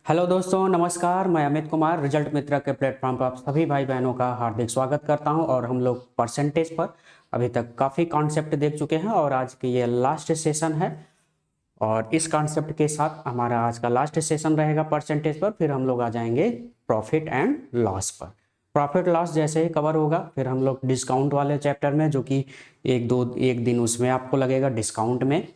Hello दोस्तों, नमस्कार। मैं अमित कुमार रिजल्ट मित्रा के प्लेटफॉर्म पर आप सभी भाई बहनों का हार्दिक स्वागत करता हूं। और हम लोग परसेंटेज पर अभी तक काफ़ी कॉन्सेप्ट देख चुके हैं और आज की ये लास्ट सेशन है। और इस कॉन्सेप्ट के साथ हमारा आज का लास्ट सेशन रहेगा परसेंटेज पर। फिर हम लोग आ जाएंगे प्रॉफिट एंड लॉस पर। प्रॉफिट लॉस जैसे ही कवर होगा फिर हम लोग डिस्काउंट वाले चैप्टर में, जो कि एक दिन उसमें आपको लगेगा डिस्काउंट में,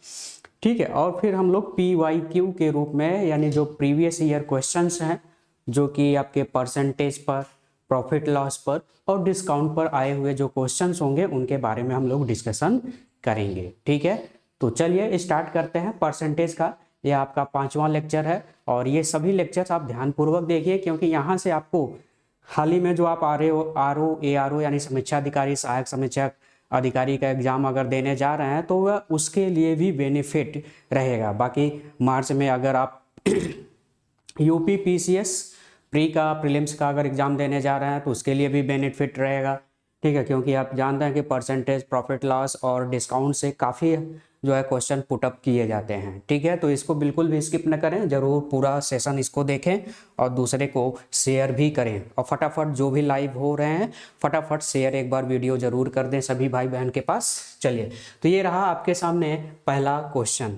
ठीक है। और फिर हम लोग PYQ के रूप में, यानी जो प्रीवियस ईयर क्वेश्चंस हैं जो कि आपके परसेंटेज पर, प्रॉफिट लॉस पर और डिस्काउंट पर आए हुए जो क्वेश्चंस होंगे उनके बारे में हम लोग डिस्कशन करेंगे, ठीक है। तो चलिए स्टार्ट करते हैं परसेंटेज का। ये आपका 5वां लेक्चर है और ये सभी लेक्चर्स आप ध्यानपूर्वक देखिए, क्योंकि यहाँ से आपको हाल ही में जो आप RO ARO यानी समीक्षा अधिकारी, सहायक समीक्षक अधिकारी का एग्जाम अगर देने जा रहे हैं तो वह उसके लिए भी बेनिफिट रहेगा। बाकी मार्च में अगर आप UP PCS प्री का, प्रीलिम्स का अगर एग्जाम देने जा रहे हैं तो उसके लिए भी बेनिफिट रहेगा, ठीक है। क्योंकि आप जानते हैं कि परसेंटेज, प्रॉफिट लॉस और डिस्काउंट से काफ़ी जो है क्वेश्चन पुटअप किए जाते हैं, ठीक है। तो इसको बिल्कुल भी स्किप न करें, ज़रूर पूरा सेशन इसको देखें और दूसरे को शेयर भी करें। और फटाफट जो भी लाइव हो रहे हैं फटाफट शेयर एक बार वीडियो ज़रूर कर दें सभी भाई बहन के पास। चलिए, तो ये रहा आपके सामने पहला क्वेश्चन।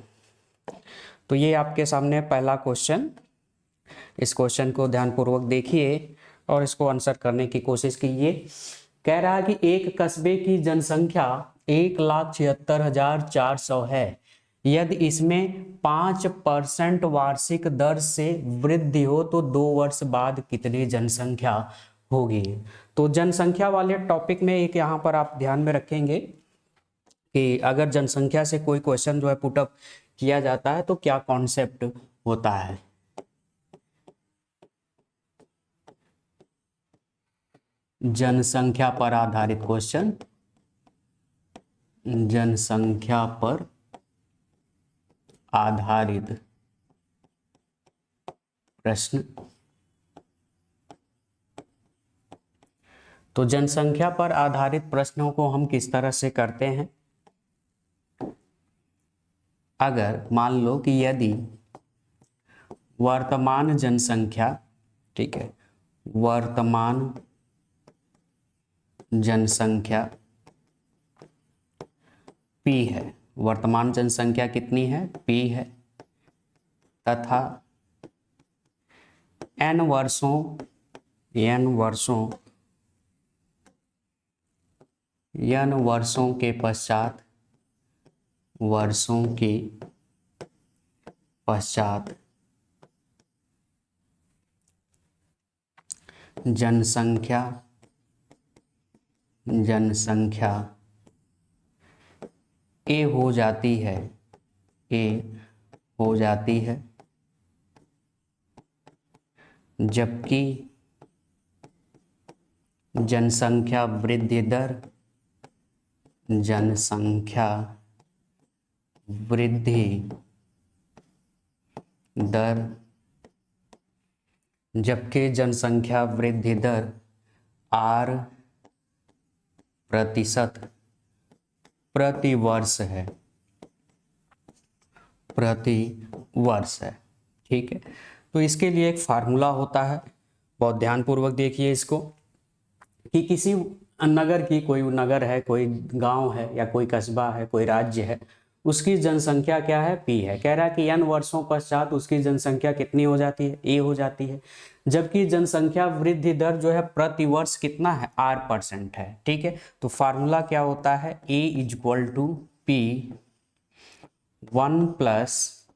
तो ये आपके सामने पहला क्वेश्चन, इस क्वेश्चन को ध्यानपूर्वक देखिए और इसको आंसर करने की कोशिश कीजिए। कह रहा है कि एक कस्बे की जनसंख्या 1,76,400 है। यदि इसमें 5% वार्षिक दर से वृद्धि हो तो 2 वर्ष बाद कितनी जनसंख्या होगी। तो जनसंख्या वाले टॉपिक में एक यहाँ पर आप ध्यान में रखेंगे कि अगर जनसंख्या से कोई क्वेश्चन जो है पुटअप किया जाता है तो क्या कॉन्सेप्ट होता है। जनसंख्या पर आधारित क्वेश्चन, जनसंख्या पर आधारित प्रश्न। तो जनसंख्या पर आधारित प्रश्नों को हम किस तरह से करते हैं। अगर मान लो कि यदि वर्तमान जनसंख्या, ठीक है, वर्तमान जनसंख्या P है, वर्तमान जनसंख्या कितनी है, P है, तथा n वर्षों के पश्चात, जनसंख्या A हो जाती है, जबकि जनसंख्या वृद्धि दर, जबकि जनसंख्या वृद्धि दर R% प्रति वर्ष है, ठीक है। तो इसके लिए एक फार्मूला होता है, बहुत ध्यानपूर्वक देखिए इसको, कि किसी नगर की, कोई नगर है, कोई गांव है या कोई कस्बा है, कोई राज्य है, उसकी जनसंख्या क्या है, P है। कह रहा है कि n वर्षों पश्चात उसकी जनसंख्या कितनी हो जाती है, A हो जाती है, जबकि जनसंख्या वृद्धि दर जो है प्रति वर्ष कितना है, R% है, ठीक है। तो फार्मूला क्या होता है, A = P 1 +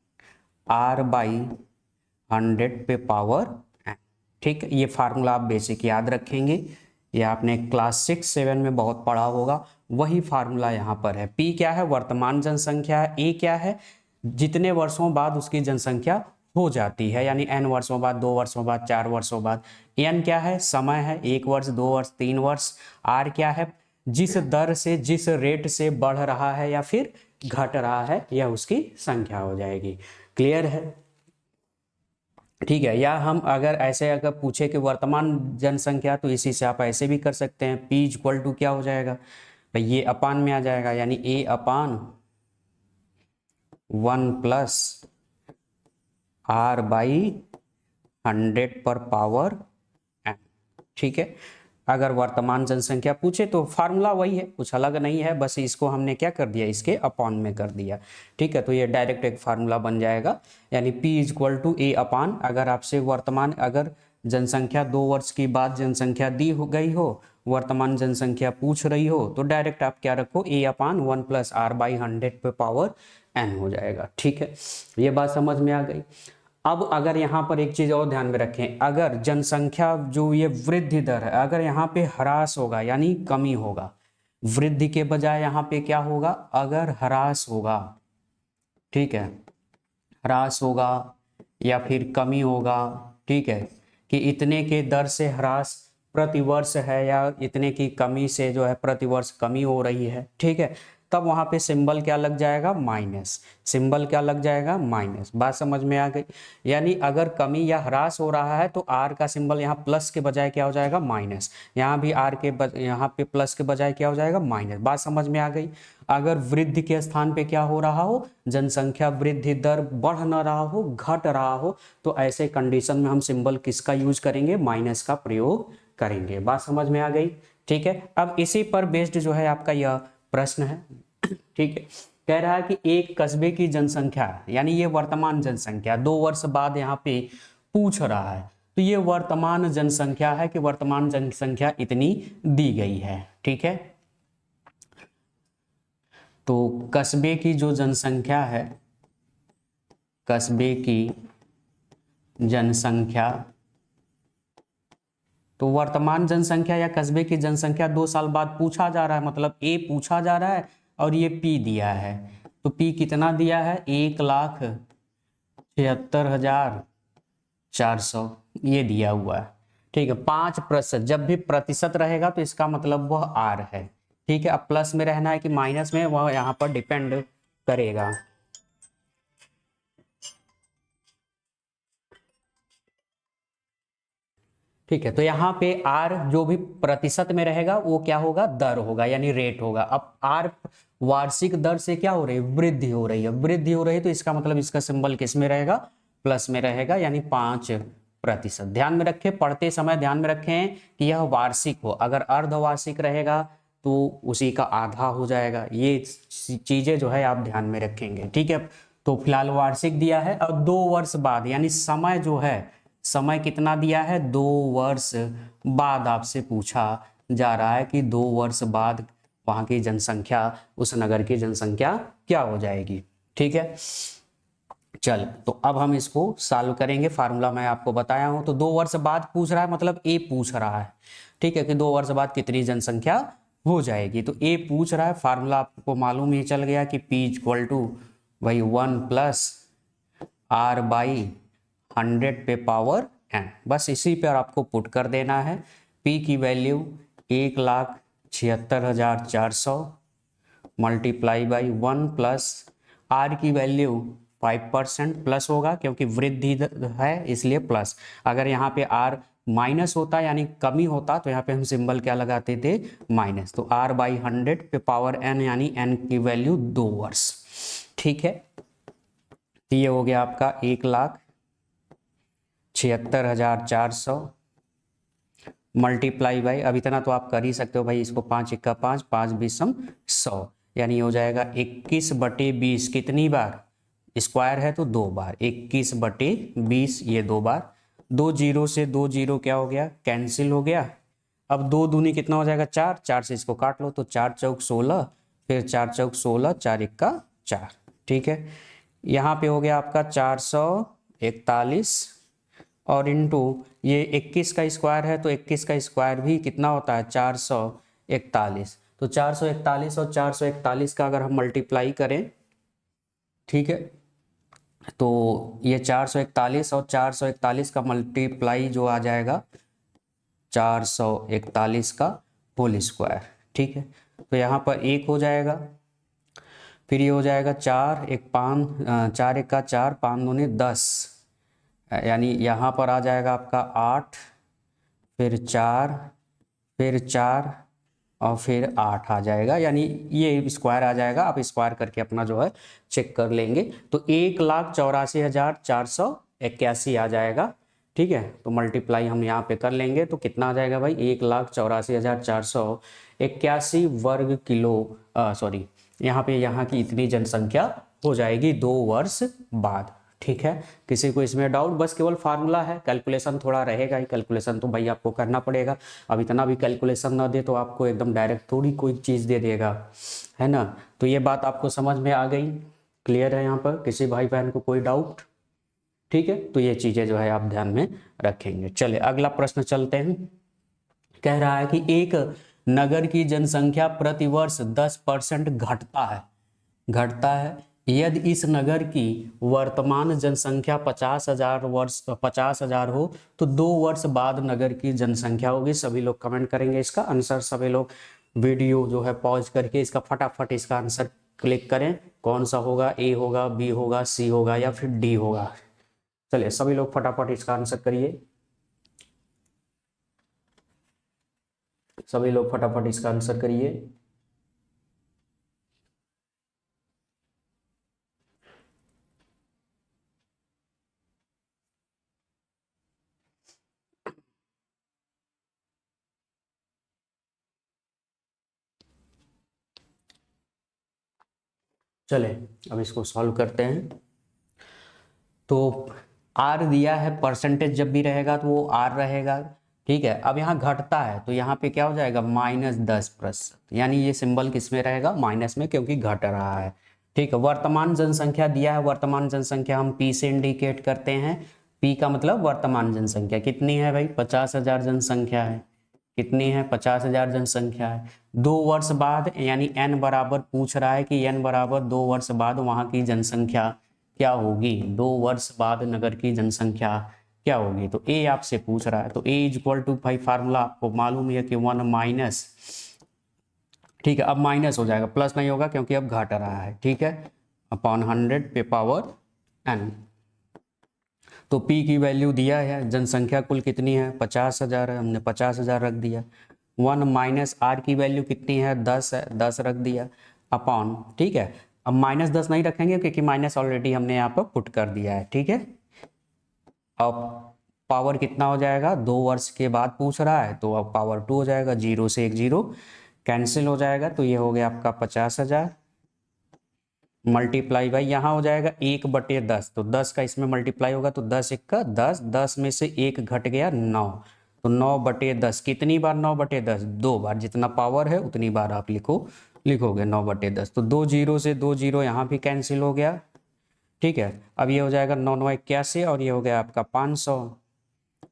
R/100 पे पावर n, ठीक है। ये फार्मूला आप बेसिक याद रखेंगे, ये आपने क्लास 6-7 में बहुत पढ़ा होगा, वही फार्मूला यहाँ पर है। P क्या है, वर्तमान जनसंख्या है, A क्या है, जितने वर्षों बाद उसकी जनसंख्या हो जाती है, यानी n वर्षों बाद, 2 वर्षों बाद, 4 वर्षों बाद। n क्या है, समय है, 1 वर्ष, 2 वर्ष, 3 वर्ष। R क्या है, जिस दर से, जिस रेट से बढ़ रहा है या फिर घट रहा है, यह उसकी संख्या हो जाएगी। क्लियर है, ठीक है। या हम अगर पूछे कि वर्तमान जनसंख्या, तो इसी से आप ऐसे भी कर सकते हैं, P = क्या हो जाएगा भाई, ये अपान में आ जाएगा, यानी A/1 + R/100 100 पर पावर n। ठीक है, अगर वर्तमान जनसंख्या पूछे तो फार्मूला वही है, कुछ अलग नहीं है, बस इसको हमने क्या कर दिया, इसके अपॉन में कर दिया। ठीक है, तो ये डायरेक्ट एक फार्मूला बन जाएगा, यानी P = A अपान, अगर आपसे वर्तमान, अगर जनसंख्या 2 वर्ष की बाद जनसंख्या दी हो गई हो, वर्तमान जनसंख्या पूछ रही हो, तो डायरेक्ट आप क्या रखो, A/1 + R/100 पे पावर n हो जाएगा। ठीक है, ये बात समझ में आ गई। अब अगर यहाँ पर एक चीज़ और ध्यान में रखें, अगर जनसंख्या जो ये वृद्धि दर है, अगर यहाँ पे ह्रास होगा यानी कमी होगा, वृद्धि के बजाय यहाँ पे क्या होगा, अगर ह्रास होगा, ठीक है, ह्रास होगा या फिर कमी होगा, ठीक है, कि इतने के दर से ह्रास प्रतिवर्ष है या इतने की कमी से जो है प्रतिवर्ष कमी हो रही है, ठीक है, तब वहाँ पे सिंबल क्या लग जाएगा, माइनस। सिंबल क्या लग जाएगा, माइनस। बात समझ में आ गई। यानी अगर कमी या ह्रास हो रहा है तो आर का सिंबल यहाँ प्लस के बजाय क्या हो जाएगा, माइनस। यहाँ भी आर के यहाँ पे प्लस के बजाय क्या हो जाएगा, माइनस। बात समझ में आ गई। अगर वृद्धि के स्थान पे क्या हो रहा हो, जनसंख्या वृद्धि दर बढ़ न रहा हो, घट रहा हो, तो ऐसे कंडीशन में हम सिंबल किसका यूज करेंगे, माइनस का प्रयोग करेंगे। बात समझ में आ गई। ठीक है, अब इसी पर बेस्ड जो है आपका यह प्रश्न है। ठीक है, कह रहा है कि एक कस्बे की जनसंख्या, यानी ये वर्तमान जनसंख्या 2 वर्ष बाद यहाँ पे पूछ रहा है, तो ये वर्तमान जनसंख्या है कि वर्तमान जनसंख्या इतनी दी गई है। ठीक है, तो कस्बे की जो जनसंख्या है, कस्बे की जनसंख्या, तो वर्तमान जनसंख्या या कस्बे की जनसंख्या 2 साल बाद पूछा जा रहा है, मतलब ए पूछा जा रहा है और ये पी दिया है। तो पी कितना दिया है, 1,76,400 ये दिया हुआ है। ठीक है, 5%, जब भी प्रतिशत रहेगा तो इसका मतलब वह आर है। ठीक है, अब प्लस में रहना है कि माइनस में, वह यहाँ पर डिपेंड करेगा। ठीक है, तो यहाँ पे आर जो भी प्रतिशत में रहेगा वो क्या होगा, दर होगा, यानी रेट होगा। अब आर वार्षिक दर से क्या हो रही है, वृद्धि हो रही है। वृद्धि हो रही है तो इसका मतलब इसका सिंबल किस में रहेगा, प्लस में रहेगा, यानी 5%। ध्यान में रखें, पढ़ते समय ध्यान में रखें कि यह वार्षिक हो, अगर अर्धवार्षिक रहेगा तो उसी का आधा हो जाएगा। ये चीजें जो है आप ध्यान में रखेंगे। ठीक है, तो फिलहाल वार्षिक दिया है और 2 वर्ष बाद, यानी समय जो है, समय कितना दिया है, 2 वर्ष बाद आपसे पूछा जा रहा है कि 2 वर्ष बाद वहां की जनसंख्या, उस नगर की जनसंख्या क्या हो जाएगी। ठीक है, चल तो अब हम इसको सॉल्व करेंगे। फार्मूला मैं आपको बताया हूं, तो 2 वर्ष बाद पूछ रहा है, मतलब ए पूछ रहा है। ठीक है, कि 2 वर्ष बाद कितनी जनसंख्या हो जाएगी, तो ए पूछ रहा है। फार्मूला आपको मालूम ही चल गया कि P = वही 1 + R/100 पे पावर n। बस इसी पर आपको पुट कर देना है। P की वैल्यू 1,76,400 मल्टीप्लाई बाई 1 + R की वैल्यू 5% प्लस होगा, क्योंकि वृद्धि है इसलिए प्लस। अगर यहाँ पे R माइनस होता यानी कमी होता तो यहाँ पे हम सिंबल क्या लगाते थे, माइनस। तो R/100 पे पावर n, यानी n की वैल्यू 2 वर्ष। ठीक है, तो ये हो गया आपका 1,76,400 मल्टीप्लाई बाई, अब इतना तो आप कर ही सकते हो भाई, इसको 5 × 5, 5 × 20 = 100, यानी हो जाएगा 21/20। कितनी बार, स्क्वायर है तो 2 बार, 21/20 ये 2 बार। 2 0 से 2 0 क्या हो गया, कैंसिल हो गया। अब 2 दूनी कितना हो जाएगा, 4, 4 से इसको काट लो, तो 4 चौक 16, फिर 4 चौक 16, 4 × 4। ठीक है, यहाँ पे हो गया आपका 441 और इंटू ये 21 का स्क्वायर है, तो 21 का स्क्वायर भी कितना होता है, 441। तो 441 और 441 का अगर हम मल्टीप्लाई करें, ठीक है, तो ये 441 और 441 का मल्टीप्लाई जो आ जाएगा 441 का होल स्क्वायर। ठीक है, तो यहाँ पर 1 हो जाएगा, फिर ये हो जाएगा 4 × 5, 4 × 4, 5 दूनी 10, यानी यहाँ पर आ जाएगा आपका 8, फिर 4, फिर 4 और फिर 8 आ जाएगा, यानी ये स्क्वायर आ जाएगा। आप स्क्वायर करके अपना जो है चेक कर लेंगे, तो 1,84,481 आ जाएगा। ठीक है, तो मल्टीप्लाई हम यहाँ पे कर लेंगे तो कितना आ जाएगा भाई, 1,84,481 वर्ग किलो, सॉरी यहाँ पे यहाँ की इतनी जनसंख्या हो जाएगी 2 वर्ष बाद। ठीक है, किसी को इसमें डाउट? बस केवल फार्मूला है, कैलकुलेशन थोड़ा रहेगा ही, कैलकुलेशन तो भाई आपको करना पड़ेगा। अब इतना भी कैलकुलेशन ना दे तो आपको एकदम डायरेक्ट थोड़ी कोई चीज़ दे देगा, है ना। तो ये बात आपको समझ में आ गई, क्लियर है यहाँ पर? किसी भाई बहन को कोई डाउट? ठीक है, तो ये चीज़ें जो है आप ध्यान में रखेंगे। चलिए अगला प्रश्न चलते हैं। कह रहा है कि एक नगर की जनसंख्या प्रतिवर्ष 10% घटता है यदि इस नगर की वर्तमान जनसंख्या 50,000 हो तो 2 वर्ष बाद नगर की जनसंख्या होगी। सभी लोग कमेंट करेंगे इसका आंसर। सभी लोग वीडियो जो है पॉज करके इसका फटाफट इसका आंसर क्लिक करें। कौन सा होगा? ए होगा, बी होगा, सी होगा या फिर डी होगा? चलिए सभी लोग फटाफट इसका आंसर करिए। सभी लोग फटाफट इसका आंसर करिए। चले अब इसको सॉल्व करते हैं। तो आर दिया है, परसेंटेज जब भी रहेगा तो वो आर रहेगा। ठीक है, अब यहाँ घटता है तो यहाँ पे क्या हो जाएगा, -10%, यानी ये सिंबल किस में रहेगा, माइनस में, क्योंकि घट रहा है। ठीक है, वर्तमान जनसंख्या दिया है, वर्तमान जनसंख्या हम पी से इंडिकेट करते हैं। पी का मतलब वर्तमान जनसंख्या कितनी है भाई, 50,000 जनसंख्या है। कितनी है, 50,000 जनसंख्या है। 2 वर्ष बाद यानी n बराबर पूछ रहा है कि n बराबर 2 वर्ष बाद वहाँ की जनसंख्या क्या होगी, 2 वर्ष बाद नगर की जनसंख्या क्या होगी। तो ए आपसे पूछ रहा है, तो ए इज इक्वल टू भाई फार्मूला आपको मालूम है कि 1 माइनस, ठीक है, अब माइनस हो जाएगा, प्लस नहीं होगा क्योंकि अब घट रहा है। ठीक है, अपॉन 100 पे पावर n। तो P की वैल्यू दिया है, जनसंख्या कुल कितनी है, 50,000 है, हमने 50,000 रख दिया। 1 माइनस R की वैल्यू कितनी है, 10 है, 10 रख दिया, अपॉन। ठीक है, अब -10 नहीं रखेंगे क्योंकि माइनस ऑलरेडी हमने यहाँ पर पुट कर दिया है। ठीक है, अब पावर कितना हो जाएगा, 2 वर्ष के बाद पूछ रहा है तो अब पावर 2 हो जाएगा, 0 से 1 0 कैंसिल हो जाएगा, तो ये हो गया आपका 50,000 मल्टीप्लाई बाई यहाँ हो जाएगा 1/10, तो 10 का इसमें मल्टीप्लाई होगा तो 10 1 का 10, 10 में से 1 घट गया 9, तो 9/10 कितनी बार, 9/10 2 बार, जितना पावर है उतनी बार आप लिखोगे 9/10। तो 2 0 से 2 0 यहाँ भी कैंसिल हो गया। ठीक है, अब ये हो जाएगा 9 9 81 और ये हो गया आपका 500,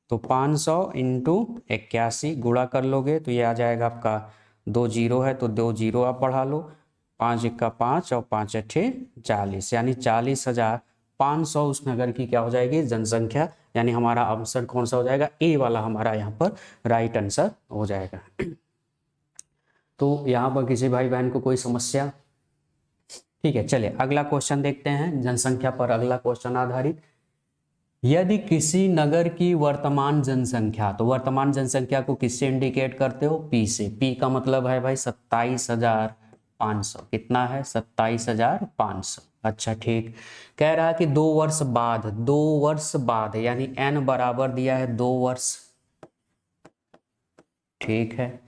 तो 500 इंटू 81 गुणा कर लोगे तो ये आ जाएगा आपका, 2 0 है तो 2 0 आप बढ़ा लो, 5 1 का 5 और 5 8 40, यानी 40,500 उस नगर की क्या हो जाएगी, जनसंख्या। यानी हमारा आंसर कौन सा हो जाएगा, ए वाला हमारा यहाँ पर राइट आंसर हो जाएगा। तो यहाँ पर किसी भाई बहन को कोई समस्या? ठीक है, चलिए अगला क्वेश्चन देखते हैं, जनसंख्या पर अगला क्वेश्चन आधारित। यदि किसी नगर की वर्तमान जनसंख्या, तो वर्तमान जनसंख्या को किससे इंडिकेट करते हो, पी से। पी का मतलब है भाई 27,500, कितना है, 27,500। अच्छा ठीक, कह रहा है कि 2 वर्ष बाद, 2 वर्ष बाद यानी n बराबर दिया है 2 वर्ष। ठीक है,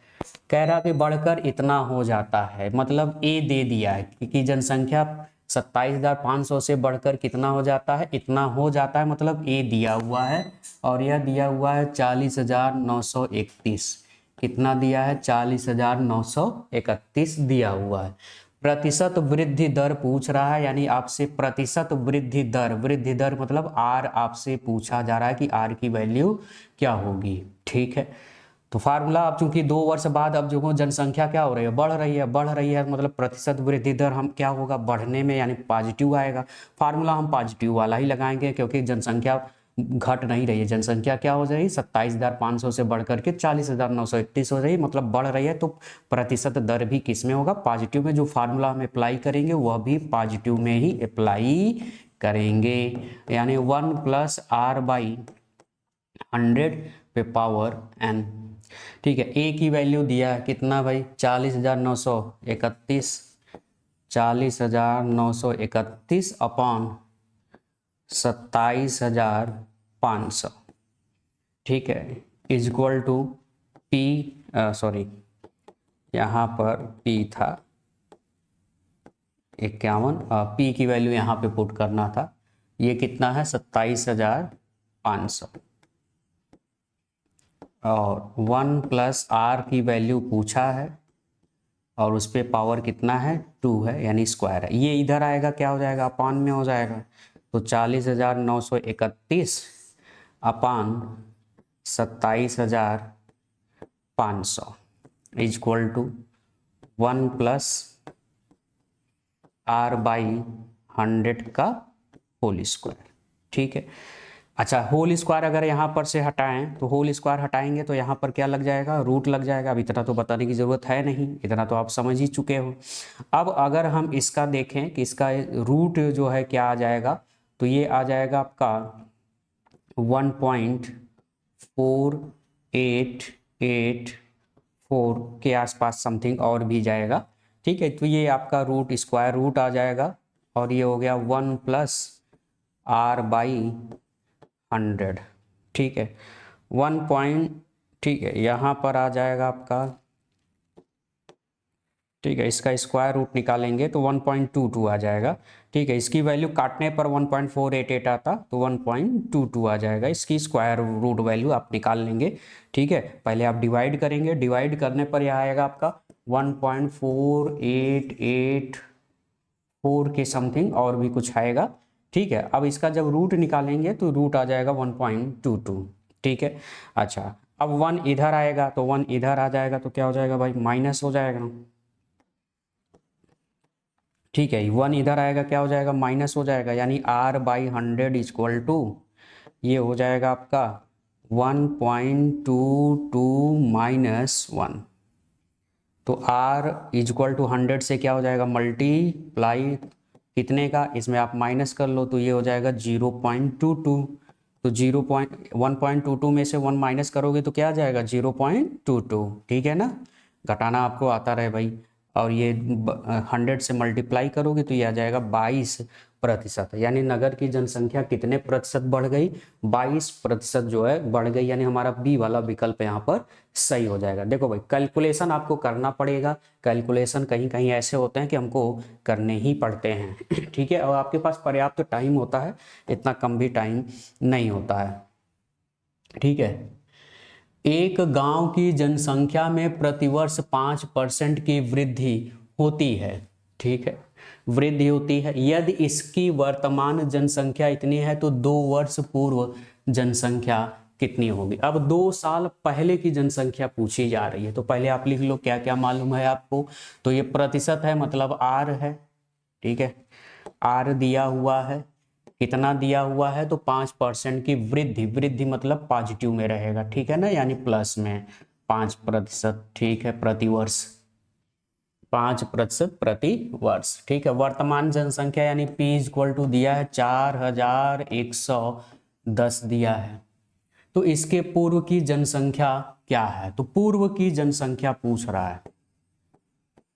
कह रहा कि बढ़कर इतना हो जाता है, मतलब ए दे दिया है कि जनसंख्या 27,500 से बढ़कर कितना हो जाता है, इतना हो जाता है, मतलब ए दिया हुआ है। और यह दिया हुआ है 40,931, कितना दिया है, 40,931 दिया हुआ है। प्रतिशत वृद्धि दर पूछ रहा है, यानी आपसे प्रतिशत वृद्धि दर मतलब आर आपसे पूछा जा रहा है कि आर की वैल्यू क्या होगी। ठीक है, तो फार्मूला अब चूंकि 2 वर्ष बाद अब जो जनसंख्या क्या हो रही है, बढ़ रही है, मतलब प्रतिशत वृद्धि दर हम क्या होगा, बढ़ने में, यानी पॉजिटिव आएगा। फार्मूला हम पॉजिटिव वाला ही लगाएंगे क्योंकि जनसंख्या घट नहीं रही है, जनसंख्या क्या हो रही है, 27,500 से बढ़कर के 40,931 हो रही है, मतलब बढ़ रही है, तो प्रतिशत दर भी किस में होगा, पॉजिटिव में। जो फार्मूला हम अप्लाई करेंगे वह भी पॉजिटिव में ही अप्लाई करेंगे, यानी 1 + R/100 पे पावर n। ठीक है, ए की वैल्यू दिया है कितना भाई, 40,931, 40,931 अपॉन 27,500। ठीक है, is equal to P, sorry यहाँ पर पी था 51, पी की वैल्यू यहाँ पे पुट करना था। ये कितना है 27,500 और 1 प्लस आर की वैल्यू पूछा है और उस पर पावर कितना है 2 है यानी स्क्वायर है। ये इधर आएगा क्या हो जाएगा अपान में हो जाएगा, तो 40,931 upon 27,500 is equal to 1 plus R by 100 का होल स्क्वायर। ठीक है, अच्छा होल स्क्वायर अगर यहाँ पर से हटाएं तो होल स्क्वायर हटाएंगे तो यहाँ पर क्या लग जाएगा, रूट लग जाएगा। अब इतना तो बताने की ज़रूरत है नहीं, इतना तो आप समझ ही चुके हो। अब अगर हम इसका देखें कि इसका रूट जो है क्या आ जाएगा, तो ये आ जाएगा आपका 1.4884 के आसपास समथिंग और भी जाएगा। ठीक है, तो ये आपका रूट स्क्वायर रूट आ जाएगा और ये हो गया 1 प्लस आर बाई 100। ठीक है, 1 पॉइंट, ठीक है यहाँ पर आ जाएगा आपका, ठीक है इसका स्क्वायर रूट निकालेंगे तो 1.22 आ जाएगा। ठीक है, इसकी वैल्यू काटने पर 1.488 आता तो 1.22 आ जाएगा, इसकी स्क्वायर रूट वैल्यू आप निकाल लेंगे। ठीक है, पहले आप डिवाइड करेंगे, डिवाइड करने पर यह आएगा आपका 1.4884 के समथिंग और भी कुछ आएगा। ठीक है, अब इसका जब रूट निकालेंगे तो रूट आ जाएगा 1.22। ठीक है, अच्छा अब 1 इधर आएगा तो 1 इधर आ जाएगा तो क्या हो जाएगा भाई, माइनस हो जाएगा। ठीक है, 1 इधर आएगा क्या हो जाएगा, माइनस हो जाएगा, यानी r बाई 100 इक्वल टू ये हो जाएगा आपका 1.22 माइनस 1। तो r इक्वल टू 100 से क्या हो जाएगा, मल्टीप्लाई कितने का, इसमें आप माइनस कर लो तो ये हो जाएगा 0.22। तो 1.22 में से 1 माइनस करोगे तो क्या आ जाएगा 0.22। ठीक है ना, घटाना आपको आता रहे भाई। और ये 100 से मल्टीप्लाई करोगे तो ये आ जाएगा 22%, यानी नगर की जनसंख्या कितने प्रतिशत बढ़ गई, 22% जो है बढ़ गई, यानी हमारा बी वाला विकल्प यहाँ पर सही हो जाएगा। देखो भाई कैलकुलेशन आपको करना पड़ेगा, कैलकुलेशन कहीं कहीं ऐसे होते हैं कि हमको करने ही पड़ते हैं। ठीक है, और आपके पास पर्याप्त टाइम होता है, इतना कम भी टाइम नहीं होता है। ठीक है, एक गांव की जनसंख्या में प्रतिवर्ष 5% की वृद्धि होती है। ठीक है, वृद्धि होती है, यदि इसकी वर्तमान जनसंख्या इतनी है तो 2 वर्ष पूर्व जनसंख्या कितनी होगी। अब 2 साल पहले की जनसंख्या पूछी जा रही है, तो पहले आप लिख लो क्या क्या मालूम है आपको। तो ये प्रतिशत है मतलब आर है। ठीक है, आर दिया हुआ है, कितना दिया हुआ है तो 5% की वृद्धि, वृद्धि मतलब पॉजिटिव में रहेगा। ठीक है ना, यानी प्लस में 5%। ठीक है, प्रति वर्ष 5% प्रति वर्ष। ठीक है, वर्तमान जनसंख्या यानी P इक्वल टू दिया है 4110 दिया है। तो इसके पूर्व की जनसंख्या क्या है, तो पूर्व की जनसंख्या पूछ रहा है,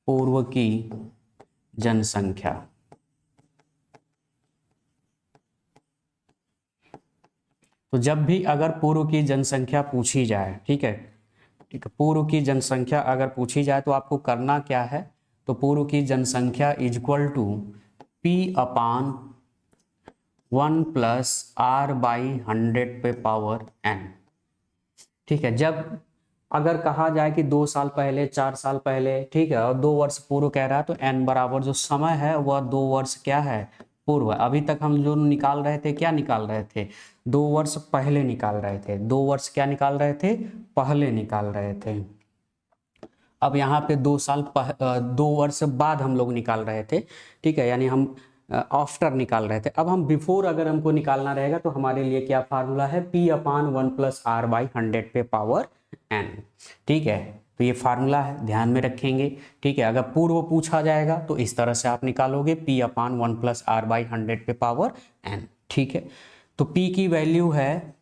पूर्व की जनसंख्या। तो जब भी अगर पूर्व की जनसंख्या पूछी जाए, ठीक है, ठीक है, पूर्व की जनसंख्या अगर पूछी जाए तो आपको करना क्या है, तो पूर्व की जनसंख्या equal to P upon 1 plus R by 100 पे पावर n। ठीक है, जब अगर कहा जाए कि 2 साल पहले, 4 साल पहले, ठीक है, और 2 वर्ष पूर्व कह रहा है तो n बराबर जो समय है वह 2 वर्ष क्या है, पूर्व है। अभी तक हम जो निकाल रहे थे क्या निकाल रहे थे, 2 वर्ष पहले निकाल रहे थे, 2 वर्ष क्या निकाल रहे थे, पहले निकाल रहे थे। अब यहाँ पे 2 वर्ष बाद हम लोग निकाल रहे थे। ठीक है, यानी हम आफ्टर निकाल रहे थे। अब हम बिफोर अगर हमको निकालना रहेगा तो हमारे लिए क्या फार्मूला है, P upon 1 plus R by 100 पे पावर n। ठीक है, तो ये फार्मूला है, ध्यान में रखेंगे। ठीक है, अगर पूर्व पूछा जाएगा तो इस तरह से आप निकालोगे P upon 1 plus R by 100 पे पावर n। ठीक है, तो P की वैल्यू है,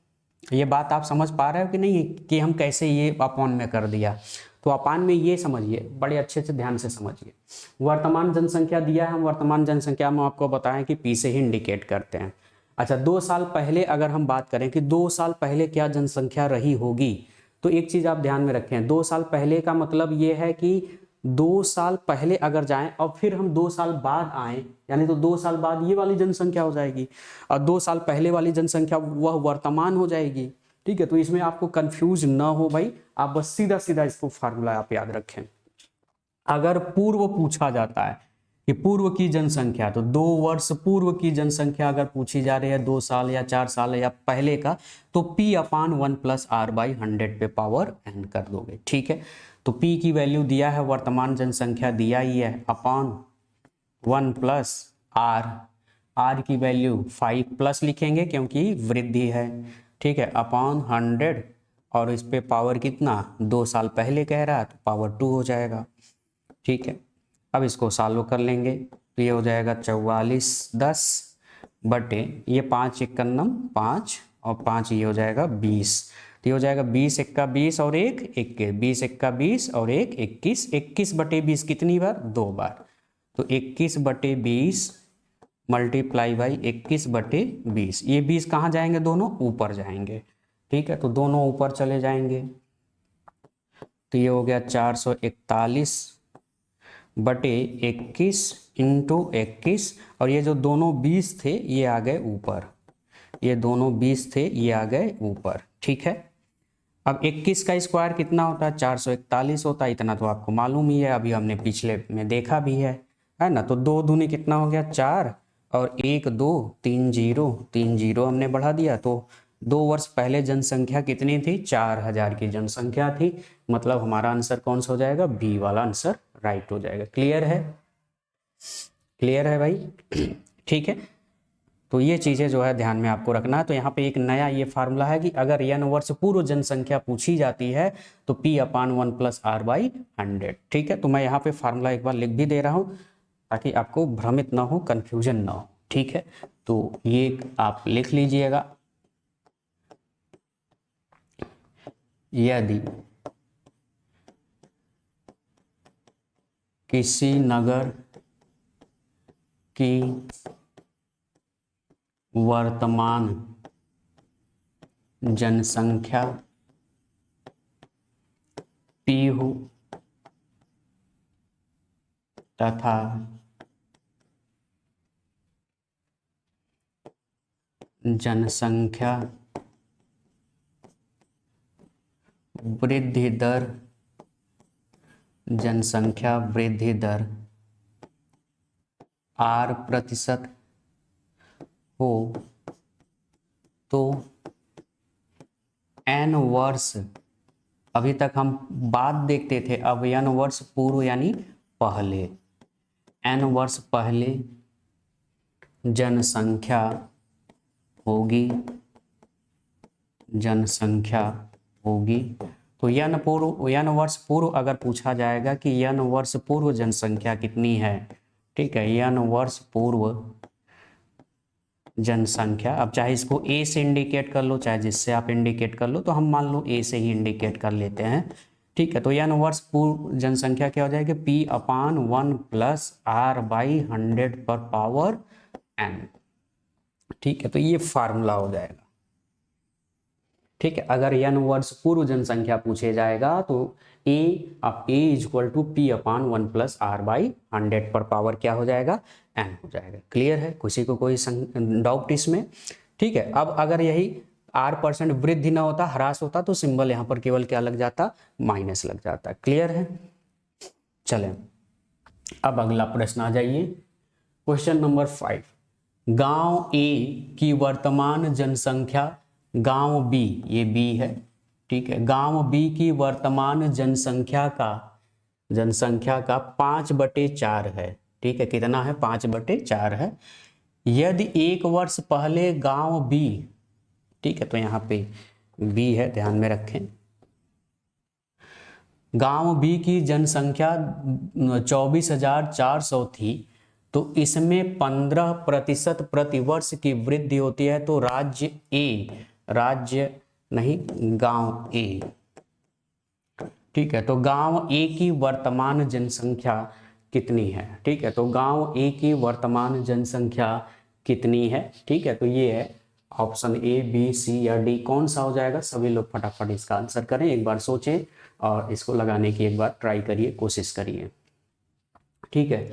ये बात आप समझ पा रहे हो कि नहीं कि हम कैसे ये अपान में कर दिया। तो अपान में ये समझिए, बड़े अच्छे से ध्यान से समझिए। वर्तमान जनसंख्या दिया है, हम वर्तमान जनसंख्या में आपको बताएं कि P से ही इंडिकेट करते हैं। अच्छा 2 साल पहले अगर हम बात करें कि 2 साल पहले क्या जनसंख्या रही होगी, तो एक चीज आप ध्यान में रखें, 2 साल पहले का मतलब ये है कि 2 साल पहले अगर जाएं और फिर हम 2 साल बाद आए, यानी तो 2 साल बाद ये वाली जनसंख्या हो जाएगी और 2 साल पहले वाली जनसंख्या वह वर्तमान हो जाएगी। ठीक है, तो इसमें आपको कंफ्यूज ना हो भाई, आप बस सीधा सीधा इसको फार्मूला आप याद रखें। अगर पूर्व पूछा जाता है कि पूर्व की जनसंख्या, तो 2 वर्ष पूर्व की जनसंख्या अगर पूछी जा रही है, 2 साल या 4 साल या पहले का, तो p upon 1 plus R by 100 पे पावर n कर दोगे। ठीक है, तो p की वैल्यू दिया है, वर्तमान जनसंख्या दिया ही है, अपान 1 प्लस r की वैल्यू 5 प्लस लिखेंगे क्योंकि वृद्धि है। ठीक है, अपान 100 और इस पे पावर कितना, 2 साल पहले कह रहा है तो पावर 2 हो जाएगा। ठीक है, अब इसको सॉल्व कर लेंगे तो ये हो जाएगा 4410 बटे ये 5 51 5 और 5 ये हो जाएगा 20, तो ये हो जाएगा 20 एक्का 20 और 1 21, 20 एक्का 20 और 1 21, 21 बटे 20 कितनी बार, 2 बार, तो 21 बटे 20 मल्टीप्लाई बाई 21 बटे 20, ये 20 कहाँ जाएंगे, दोनों ऊपर जाएंगे। ठीक है, तो दोनों ऊपर चले जाएंगे, तो ये हो गया 441 बटे 21 इंटू 21, और ये जो दोनों 20 थे ये आ गए ऊपर, ये दोनों 20 थे ये आ गए ऊपर। ठीक है, अब 21 का स्क्वायर कितना होता है, 441 होता है, इतना तो आपको मालूम ही है, अभी हमने पिछले में देखा भी है ना। तो 2 दूनी कितना हो गया 4 और 1 2 3 0 3 0 हमने बढ़ा दिया, तो 2 वर्ष पहले जनसंख्या कितनी थी, 4000 की जनसंख्या थी, मतलब हमारा आंसर कौन सा हो जाएगा, बी वाला आंसर राइट हो जाएगा। क्लियर है, क्लियर है भाई। ठीक है, तो ये चीज़ें जो है ध्यान में आपको रखना है। तो यहाँ पे एक नया ये फार्मूला है कि अगर n वर्ष पूर्व जनसंख्या पूछी जाती है तो p upon 1 plus R by 100। ठीक है, तो मैं यहाँ पे फार्मूला एक बार लिख भी दे रहा हूँ ताकि आपको भ्रमित ना हो, कंफ्यूजन ना हो। ठीक है, तो ये आप लिख लीजिएगा, यदि किसी नगर की वर्तमान जनसंख्या p हो तथा जनसंख्या वृद्धि दर, जनसंख्या वृद्धि दर R% हो, तो n वर्ष, अभी तक हम बाद देखते थे, अब n वर्ष पूर्व यानी पहले, n वर्ष पहले जनसंख्या होगी, जनसंख्या होगी, तो n वर्ष पूर्व अगर पूछा जाएगा कि n वर्ष पूर्व जनसंख्या कितनी है। ठीक है, n वर्ष पूर्व जनसंख्या, अब चाहे इसको a से इंडिकेट कर लो चाहे जिससे आप इंडिकेट कर लो, तो हम मान लो a से ही इंडिकेट कर लेते हैं। ठीक है, तो n वर्ष पूर्व जनसंख्या क्या हो जाएगी, p upon 1 plus R by 100 पर पावर n। ठीक है, तो ये फार्मूला हो जाएगा। ठीक है, अगर n वर्ष पूर्व जनसंख्या पूछे जाएगा तो a equal to p upon 1 plus R by 100 पर पावर क्या हो जाएगा, n हो जाएगा। क्लियर है, किसी को कोई डाउट इसमें। ठीक है, अब अगर यही R% वृद्धि ना होता, ह्रास होता, तो सिंबल यहाँ पर केवल क्या लग जाता, माइनस लग जाता। क्लियर है, चलें अब अगला प्रश्न आ जाइए, क्वेश्चन नंबर 5। गांव ए की वर्तमान जनसंख्या, गांव बी, ये बी है। ठीक है, गांव बी की वर्तमान जनसंख्या का 5/4 है। ठीक है, कितना है, 5/4 है। यदि 1 वर्ष पहले गांव बी, ठीक है, तो यहाँ पे बी है, ध्यान में रखें, गांव बी की जनसंख्या 24,400 थी, तो इसमें 15% प्रतिवर्ष की वृद्धि होती है, तो राज्य नहीं, गांव ए। ठीक है, तो गांव ए की वर्तमान जनसंख्या कितनी है। ठीक है, तो गांव ए की वर्तमान जनसंख्या कितनी है। ठीक है, तो ये है ऑप्शन ए, बी, सी या डी, कौन सा हो जाएगा। सभी लोग फटाफट इसका आंसर करें, एक बार सोचें और इसको लगाने की एक बार ट्राई करिए, कोशिश करिए। ठीक है,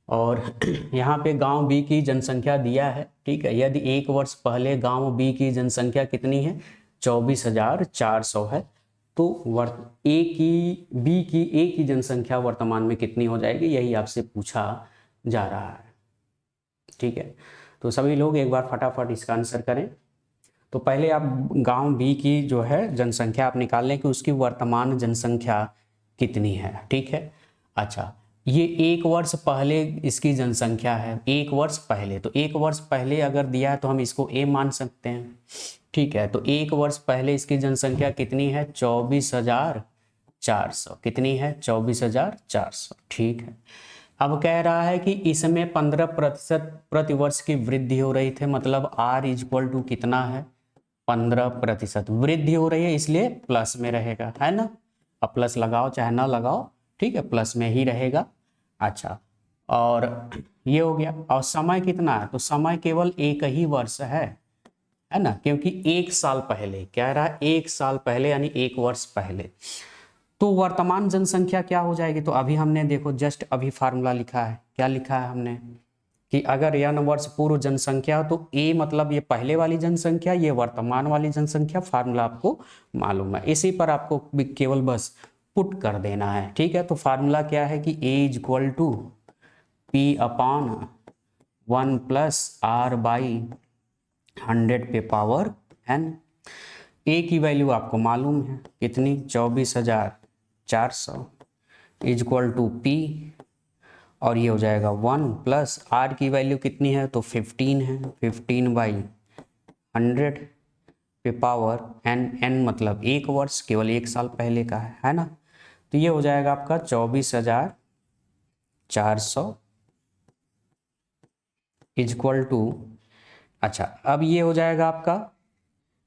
और यहाँ पे गांव बी की जनसंख्या दिया है। ठीक है, यदि 1 वर्ष पहले गांव बी की जनसंख्या कितनी है, 24,400 है, तो ए की जनसंख्या वर्तमान में कितनी हो जाएगी, यही आपसे पूछा जा रहा है। ठीक है, तो सभी लोग एक बार फटाफट इसका आंसर करें। तो पहले आप गांव बी की जो है जनसंख्या आप निकाल लें कि उसकी वर्तमान जनसंख्या कितनी है। ठीक है, अच्छा, ये 1 वर्ष पहले इसकी जनसंख्या है, 1 वर्ष पहले, तो 1 वर्ष पहले अगर दिया है तो हम इसको ए मान सकते हैं। ठीक है, तो 1 वर्ष पहले इसकी जनसंख्या कितनी है, 24,400, कितनी है, 24,400। ठीक है, अब कह रहा है कि इसमें 15% प्रतिवर्ष की वृद्धि हो रही थी, मतलब R इक्वल टू कितना है, 15% वृद्धि हो रही है, इसलिए प्लस में रहेगा, है ना। अब प्लस लगाओ चाहे ना लगाओ, ठीक है, प्लस में ही रहेगा। अच्छा, और ये हो गया। और समय कितना है, तो समय केवल 1 ही वर्ष है ना, क्योंकि 1 साल पहले कह रहा है, 1 साल पहले यानी 1 वर्ष पहले। तो वर्तमान जनसंख्या क्या हो जाएगी, तो अभी हमने देखो जस्ट अभी फार्मूला लिखा है, क्या लिखा है हमने कि अगर n वर्ष पूर्व जनसंख्या तो a मतलब ये पहले वाली जनसंख्या, ये वर्तमान वाली जनसंख्या, फार्मूला आपको मालूम है, इसी पर आपको केवल बस पुट कर देना है। ठीक है, तो फार्मूला क्या है कि a equal to P upon 1 plus r by 100 पे पावर n। a की वैल्यू आपको मालूम है कितनी, 24,400 इक्वल टू p, और ये हो जाएगा 1 प्लस r की वैल्यू कितनी है, तो 15 है, 15/100 पे पावर n मतलब 1 वर्ष, केवल 1 साल पहले का है ना। तो ये हो जाएगा आपका 24,400 इक्वल टू, अच्छा अब ये हो जाएगा आपका,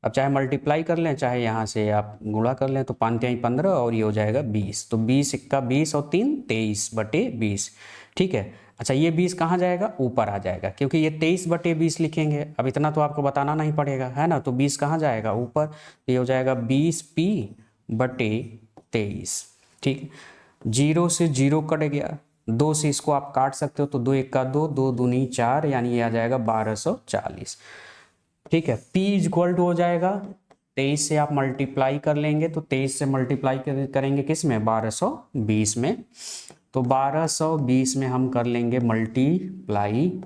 अब चाहे मल्टीप्लाई कर लें चाहे यहाँ से आप गुणा कर लें, तो 5×3 = 15 और ये हो जाएगा 20, तो 20 × 20 और 3 23/20। ठीक है, अच्छा ये 20 कहाँ जाएगा, ऊपर आ जाएगा, क्योंकि ये 23/20 लिखेंगे। अब इतना तो आपको बताना नहीं पड़ेगा, है ना, तो 20 कहाँ जाएगा, ऊपर, तो ये हो जाएगा 20p/23। ठीक, 0 से 0 कट गया, 2 से इसको आप काट सकते हो, तो 2 × 2, 2 दूनी 4, यानी ये आ जाएगा 1240। ठीक है, p इक्वल टू हो जाएगा 23 से आप मल्टीप्लाई कर लेंगे, तो 23 से मल्टीप्लाई करेंगे किस में, 1220 में, तो 1220 में हम कर लेंगे मल्टीप्लाई,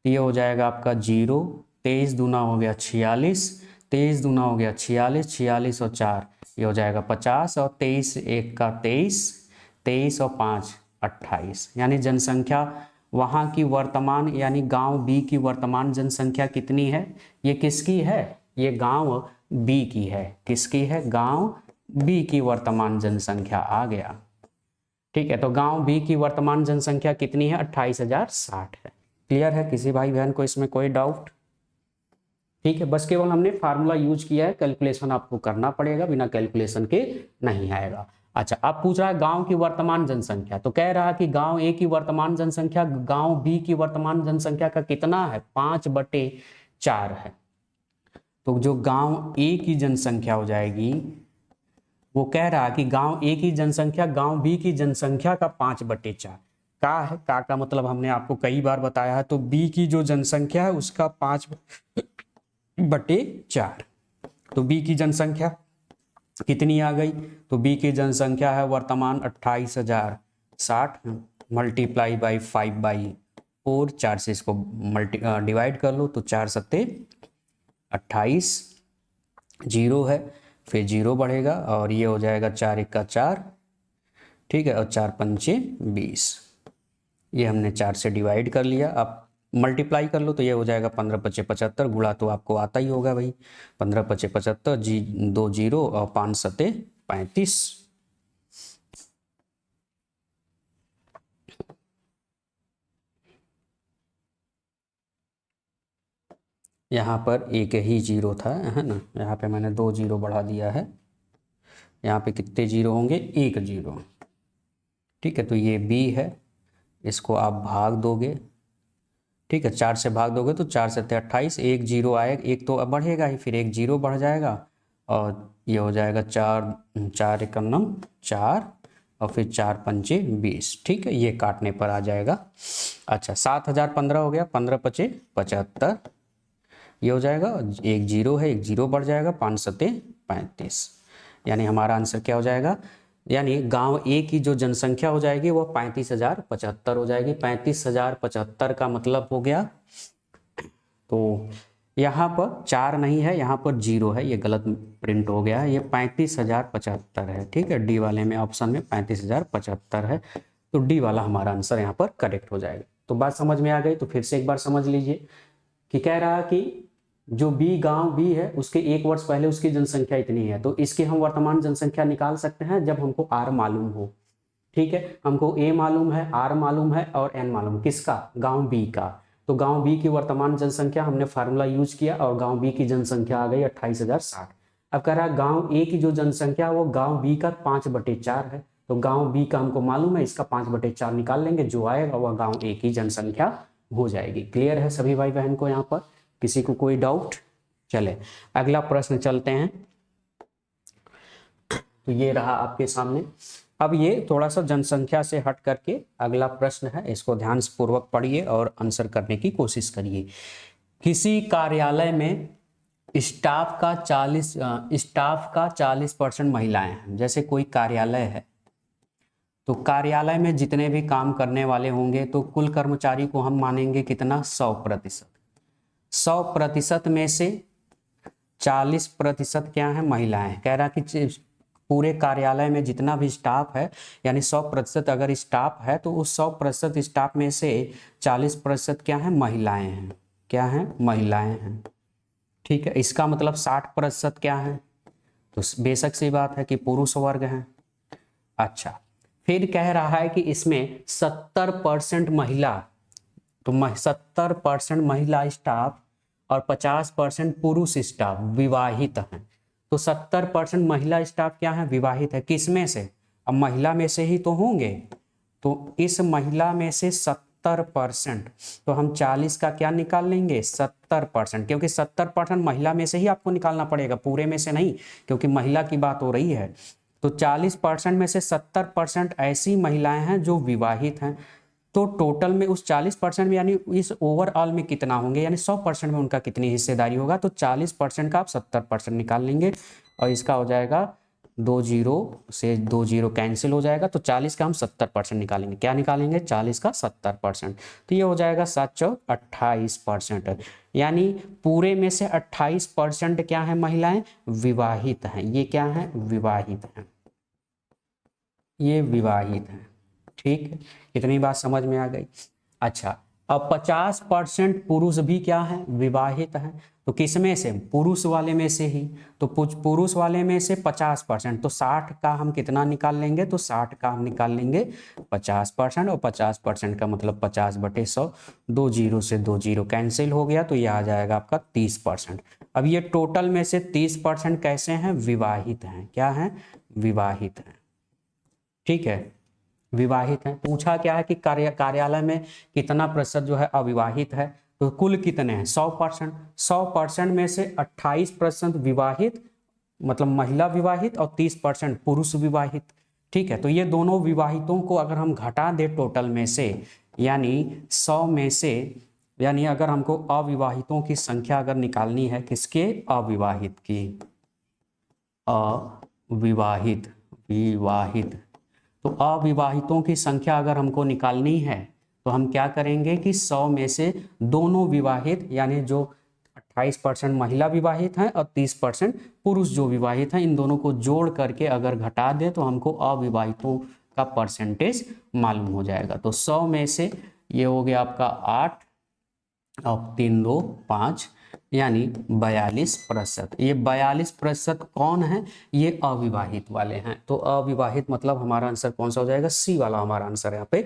ये हो जाएगा आपका 0, 23 दूना हो गया 46, 23 दूना हो गया 46, 46 और 4 ये हो जाएगा 50, और 23 1 का 23, 23 और 5 28, यानी जनसंख्या वहाँ की वर्तमान यानी गांव बी की वर्तमान जनसंख्या कितनी है, ये किसकी है, ये गांव बी की है, किसकी है, गांव बी की वर्तमान जनसंख्या आ गया। ठीक है, तो गांव बी की वर्तमान जनसंख्या कितनी है, 28,060 है। क्लियर है, किसी भाई बहन को इसमें कोई डाउट। ठीक है, बस केवल हमने फार्मूला यूज किया है, कैलकुलेशन आपको करना पड़ेगा, बिना कैलकुलेशन के नहीं आएगा। अच्छा, अब पूछ रहा है गांव की वर्तमान जनसंख्या, तो कह रहा है कि गांव ए की वर्तमान जनसंख्या गांव बी की वर्तमान जनसंख्या का कितना है, 5/4 है। तो जो गांव ए की जनसंख्या हो जाएगी, वो कह रहा है कि गांव ए की जनसंख्या गांव बी की जनसंख्या का 5/4 का है। का मतलब हमने आपको कई बार बताया है, तो बी की जो जनसंख्या है उसका 5/4, तो बी की जनसंख्या कितनी आ गई, तो बी की जनसंख्या है वर्तमान 28,060, मल्टीप्लाई बाई 5/4, 4 से इसको डिवाइड कर लो, तो 4 सत्ते 28, 0 है, फिर 0 बढ़ेगा, और ये हो जाएगा 4 × 4, ठीक है, और 4 पंचे 20, ये हमने 4 से डिवाइड कर लिया। अब मल्टीप्लाई कर लो, तो ये हो जाएगा 15×5 = 75, गुणा तो आपको आता ही होगा भाई, 15×5 = 75, 2 0 और 5 सत्ते 35। यहाँ पर एक ही 0 था, है ना, यहाँ पे मैंने 2 0 बढ़ा दिया है, यहाँ पे कितने 0 होंगे, 1 0। ठीक है, तो ये b है, इसको आप भाग दोगे, ठीक है, 4 से भाग दोगे तो 4 से 28, एक जीरो आएगा, एक तो बढ़ेगा ही, फिर एक जीरो बढ़ जाएगा और ये हो जाएगा 4 4 एकम 4 और फिर 4 पंचे 20। ठीक है, ये काटने पर आ जाएगा। अच्छा, 7015 हो गया, 15 पचे 75, ये हो जाएगा, एक जीरो है, एक जीरो बढ़ जाएगा, 5 सत्ते 35, यानी हमारा आंसर क्या हो जाएगा, यानी गांव ए की जो जनसंख्या हो जाएगी वो 35,075 हो जाएगी। 35,075 का मतलब हो गया, तो यहाँ पर 4 नहीं है, यहाँ पर 0 है, ये गलत प्रिंट हो गया है, ये 35,075 है। ठीक है, डी वाले में ऑप्शन में 35,075 है, तो डी वाला हमारा आंसर यहाँ पर करेक्ट हो जाएगा। तो बात समझ में आ गई, तो फिर से एक बार समझ लीजिए कि कह रहा कि जो बी गांव बी है उसके 1 वर्ष पहले उसकी जनसंख्या इतनी है, तो इसकी हम वर्तमान जनसंख्या निकाल सकते हैं जब हमको आर मालूम हो। ठीक है, हमको ए मालूम है, आर मालूम है और एन मालूम, किसका, गांव बी का। तो गांव बी की वर्तमान जनसंख्या हमने फार्मूला यूज किया और गांव बी की जनसंख्या आ गई 28,060। अब कह रहा है गांव ए की जो जनसंख्या वो गांव बी का 5/4 है, तो गांव बी का हमको मालूम है, इसका 5/4 निकाल लेंगे, जो आएगा वह गांव ए की जनसंख्या हो जाएगी। क्लियर है सभी भाई बहन को यहाँ पर, किसी को कोई डाउट? चले अगला प्रश्न चलते हैं। तो ये रहा आपके सामने। अब ये थोड़ा सा जनसंख्या से हट करके अगला प्रश्न है, इसको ध्यान से पूर्वक पढ़िए और आंसर करने की कोशिश करिए। किसी कार्यालय में स्टाफ का 40% महिलाएं हैं। जैसे कोई कार्यालय है तो कार्यालय में जितने भी काम करने वाले होंगे तो कुल कर्मचारी को हम मानेंगे कितना, 100%। 100% में से 40% क्या है, महिलाएं। कह रहा कि पूरे कार्यालय में जितना भी स्टाफ है, यानी 100% अगर स्टाफ है तो उस 100% स्टाफ में से 40% क्या है, महिलाएं हैं। क्या है, महिलाएं हैं। ठीक है, इसका मतलब 60% क्या है, तो बेशक सी बात है कि पुरुष वर्ग है। अच्छा, फिर कह रहा है कि इसमें 70% महिला, तो 70% महिला स्टाफ और 50% पुरुष स्टाफ विवाहित हैं। तो 70% महिला स्टाफ क्या है, विवाहित है। किसमें से, अब महिला में से ही तो होंगे, तो इस महिला में से 70%, तो हम 40 का क्या निकाल लेंगे, 70%, क्योंकि 70% महिला में से ही आपको निकालना पड़ेगा, पूरे में से नहीं, क्योंकि महिला की बात हो रही है। तो 40% में से 70% ऐसी महिलाएं हैं जो विवाहित हैं। तो टोटल में उस 40% में, यानी इस ओवरऑल में कितना होंगे, यानी 100% में उनका कितनी हिस्सेदारी होगा, तो 40% का आप 70% निकाल लेंगे और इसका हो जाएगा 2 जीरो से 2 जीरो कैंसिल हो जाएगा, तो 40 का हम 70% निकालेंगे। क्या निकालेंगे, 40 का 70%, तो ये हो जाएगा 7/28%। यानी पूरे में से 28% क्या है, महिलाएं विवाहित हैं। ये क्या है, विवाहित हैं, ये विवाहित हैं। ठीक है, इतनी बात समझ में आ गई। अच्छा, अब 50% पुरुष भी क्या है, विवाहित हैं। तो किसमें से, पुरुष वाले में से ही। तो पुरुष वाले में से 50%, तो 60 का हम कितना निकाल लेंगे, तो 60 का हम निकाल लेंगे 50%, और 50% का मतलब 50/100, 2 जीरो से 2 जीरो कैंसिल हो गया, तो ये आ जाएगा आपका 30%। अब ये टोटल में से 30% कैसे हैं, विवाहित हैं। क्या हैं, विवाहित हैं। ठीक है, विवाहित हैं। पूछा क्या है कि कार्यालय में कितना प्रतिशत जो है अविवाहित है, तो कुल कितने हैं, 100%। 100% में से 28% विवाहित, मतलब महिला विवाहित, और 30% पुरुष विवाहित। ठीक है, तो ये दोनों विवाहितों को अगर हम घटा दें टोटल में से, यानी 100 में से, यानी अगर हमको अविवाहितों की संख्या अगर निकालनी है, किसके, अविवाहित की, अविवाहित, विवाहित, तो अविवाहितों की संख्या अगर हमको निकालनी है तो हम क्या करेंगे कि 100 में से दोनों विवाहित, यानी जो 28% महिला विवाहित हैं और 30% पुरुष जो विवाहित हैं, इन दोनों को जोड़ करके अगर घटा दें तो हमको अविवाहितों का परसेंटेज मालूम हो जाएगा। तो 100 में से ये हो गया आपका 8 और 3 2 5, यानी 42%। ये 42% कौन है, ये अविवाहित वाले हैं। तो अविवाहित मतलब हमारा आंसर कौन सा हो जाएगा, सी वाला हमारा आंसर यहाँ पे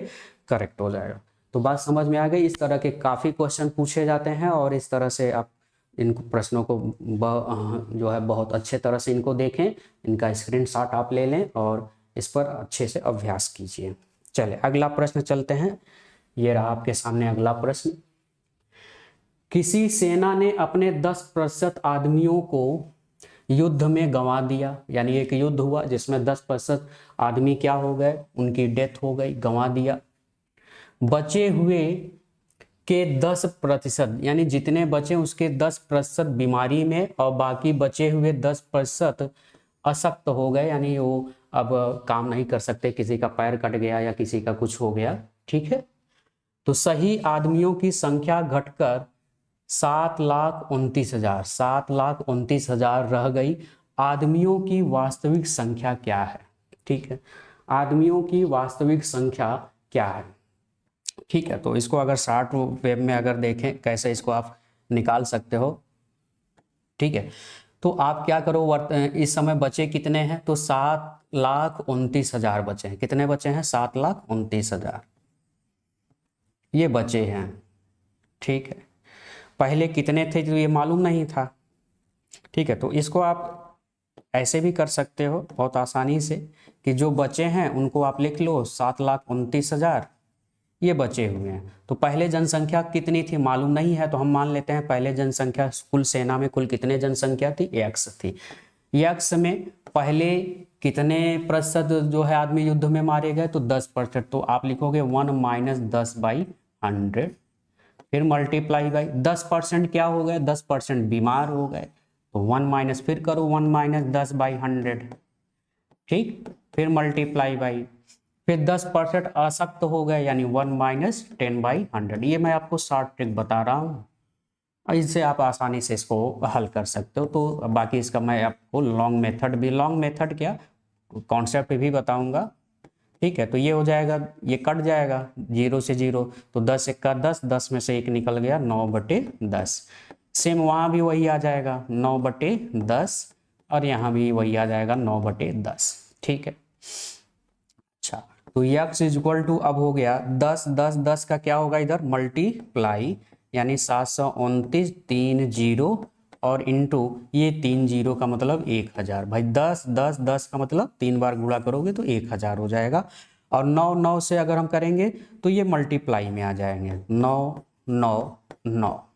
करेक्ट हो जाएगा। तो बात समझ में आ गई। इस तरह के काफ़ी क्वेश्चन पूछे जाते हैं और इस तरह से आप इन प्रश्नों को जो है बहुत अच्छे तरह से इनको देखें, इनका स्क्रीनशॉट आप ले लें और इस पर अच्छे से अभ्यास कीजिए। चले अगला प्रश्न चलते हैं। ये रहा आपके सामने अगला प्रश्न। किसी सेना ने अपने 10% आदमियों को युद्ध में गंवा दिया, यानी एक युद्ध हुआ जिसमें 10% आदमी क्या हो गए, उनकी डेथ हो गई, गंवा दिया। बचे हुए के 10%, यानी जितने बचे उसके 10% बीमारी में और बाकी बचे हुए 10% अशक्त हो गए, यानी वो अब काम नहीं कर सकते, किसी का पैर कट गया या किसी का कुछ हो गया। ठीक है, तो सही आदमियों की संख्या घटकर 7,29,000 7,29,000 रह गई। आदमियों की वास्तविक संख्या क्या है? ठीक है, आदमियों की वास्तविक संख्या क्या है? ठीक है, तो इसको अगर शॉर्ट वेब में अगर देखें कैसे इसको आप निकाल सकते हो। ठीक है, तो आप क्या करो, इस समय बचे कितने हैं, तो 7,29,000 बचे हैं। कितने बचे हैं? 7,29,000 ये बचे हैं। ठीक है, पहले कितने थे तो ये मालूम नहीं था। ठीक है, तो इसको आप ऐसे भी कर सकते हो बहुत आसानी से कि जो बचे हैं उनको आप लिख लो 7,29,000 ये बचे हुए हैं। तो पहले जनसंख्या कितनी थी मालूम नहीं है, तो हम मान लेते हैं पहले जनसंख्या कुल सेना में कुल कितने जनसंख्या थी, x थी। x में पहले कितने प्रतिशत जो है आदमी युद्ध में मारे गए, तो 10%। तो आप लिखोगे 1 - 10/100, फिर मल्टीप्लाई बाई 10% क्या हो गए, 10% बीमार हो गए, तो 1 - फिर करो 1 - 10/100। ठीक, फिर मल्टीप्लाई बाई, फिर 10% अशक्त हो गए, यानी 1 - 10/100। ये मैं आपको शॉर्ट ट्रिक बता रहा हूँ, इससे आप आसानी से इसको हल कर सकते हो। तो बाकी इसका मैं आपको लॉन्ग मेथड क्या कॉन्सेप्ट भी बताऊंगा। ठीक है, तो ये हो जाएगा, ये कट जाएगा 0 से 0, तो 10 × 10, 10 में से 1 निकल गया, 9/10। सेम वहाँ भी वही आ जाएगा 9/10, और यहाँ भी वही आ जाएगा 9/10। ठीक है, अच्छा, तो x = अब हो गया 10 10 10 का क्या होगा इधर मल्टीप्लाई, यानी 729 3 0 और इंटू ये 3 0 का मतलब 1000। भाई 10 10 10 का मतलब 3 बार गुणा करोगे तो 1000 हो जाएगा। और 9 9 से अगर हम करेंगे तो ये मल्टीप्लाई में आ जाएंगे, 9 9 9।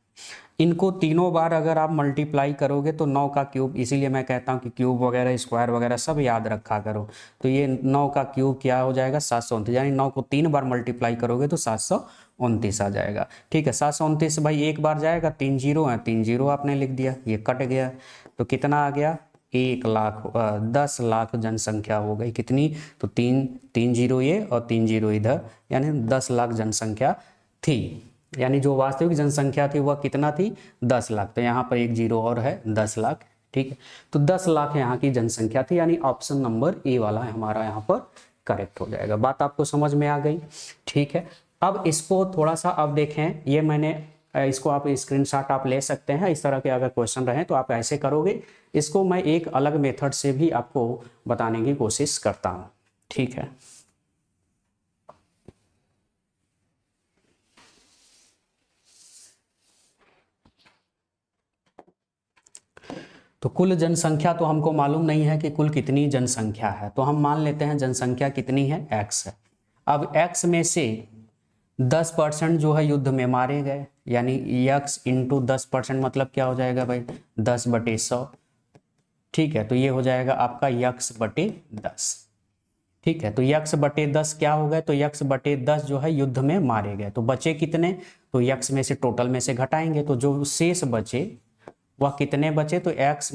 इनको तीनों बार अगर आप मल्टीप्लाई करोगे तो 9 का क्यूब, इसीलिए मैं कहता हूँ कि क्यूब वगैरह स्क्वायर वगैरह सब याद रखा करो। तो ये 9 का क्यूब क्या हो जाएगा 729, यानी 9 को 3 बार मल्टीप्लाई करोगे तो 729 आ जाएगा। ठीक है, 729 भाई एक बार जाएगा, 3 0 है, 3 0 आपने लिख दिया, ये कट गया, तो कितना आ गया 1 लाख, 10 लाख जनसंख्या हो गई। कितनी, तो 3 0 ये और 3 0 इधर, यानी 10 लाख जनसंख्या थी। यानी जो वास्तविक जनसंख्या थी वह कितना थी 10 लाख, तो यहाँ पर 1 0 और है 10 लाख। ठीक है, तो 10 लाख यहाँ की जनसंख्या थी, यानी ऑप्शन नंबर ए वाला हमारा यहाँ पर करेक्ट हो जाएगा। बात आपको समझ में आ गई? ठीक है, अब इसको थोड़ा सा अब देखें, ये मैंने इसको आप स्क्रीनशॉट आप ले सकते हैं। इस तरह के अगर क्वेश्चन रहे तो आप ऐसे करोगे, इसको मैं एक अलग मेथड से भी आपको बताने की कोशिश करता हूँ। ठीक है, तो कुल जनसंख्या तो हमको मालूम नहीं है कि कुल कितनी जनसंख्या है, तो हम मान लेते हैं जनसंख्या कितनी है x है। अब x में से 10% जो है युद्ध में मारे गए, यानी x × 10% मतलब क्या हो जाएगा भाई 10/100। ठीक है, तो ये हो जाएगा आपका x/10। ठीक है, तो x/10 क्या हो गए, तो x/10 जो है युद्ध में मारे गए, तो बचे कितने, तो x में से टोटल में से घटाएंगे, तो जो शेष बचे वह कितने बचे, तो x -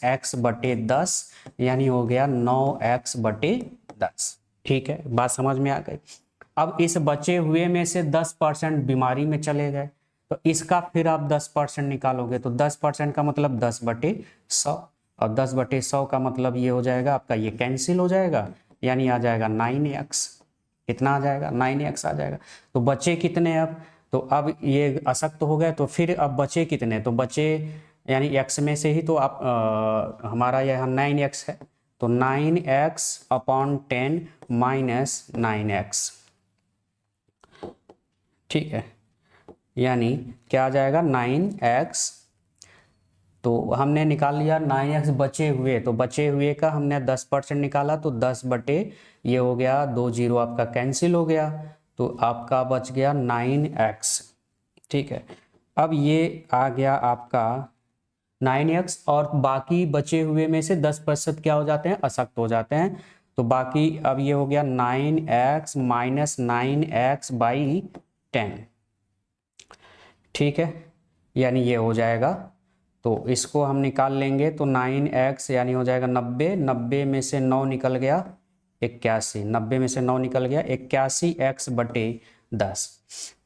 x/10, यानी हो गया 9x/10। ठीक है, बात समझ में आ गई। अब इस बचे हुए में से 10% बीमारी में चले गए, तो इसका फिर आप 10% निकालोगे, तो 10% का मतलब 10/100, और 10/100 का मतलब ये हो जाएगा आपका, ये कैंसिल हो जाएगा, यानी आ जाएगा 9x। कितना आ जाएगा 9x आ जाएगा। तो बचे कितने अब, तो अब ये अशक्त हो गए, तो फिर अब बचे कितने, तो बचे यानी x में से ही तो आप हमारा यहाँ 9x है, तो 9x/10 - 9x। ठीक है, यानी क्या आ जाएगा 9x, तो हमने निकाल लिया 9x बचे हुए, तो बचे हुए का हमने 10% निकाला, तो 10/ ये हो गया 2 0 आपका कैंसिल हो गया, तो आपका बच गया 9x। ठीक है, अब ये आ गया आपका 9x और बाकी बचे हुए में से 10% क्या हो जाते हैं, अशक्त हो जाते हैं। तो बाकी अब ये हो गया 9x माइनस 9x/10, ठीक है, यानी ये हो जाएगा। तो इसको हम निकाल लेंगे तो 9x यानी हो जाएगा 90, 90 में से 9 निकल गया 81, 90 में से 9 निकल गया 81x/10,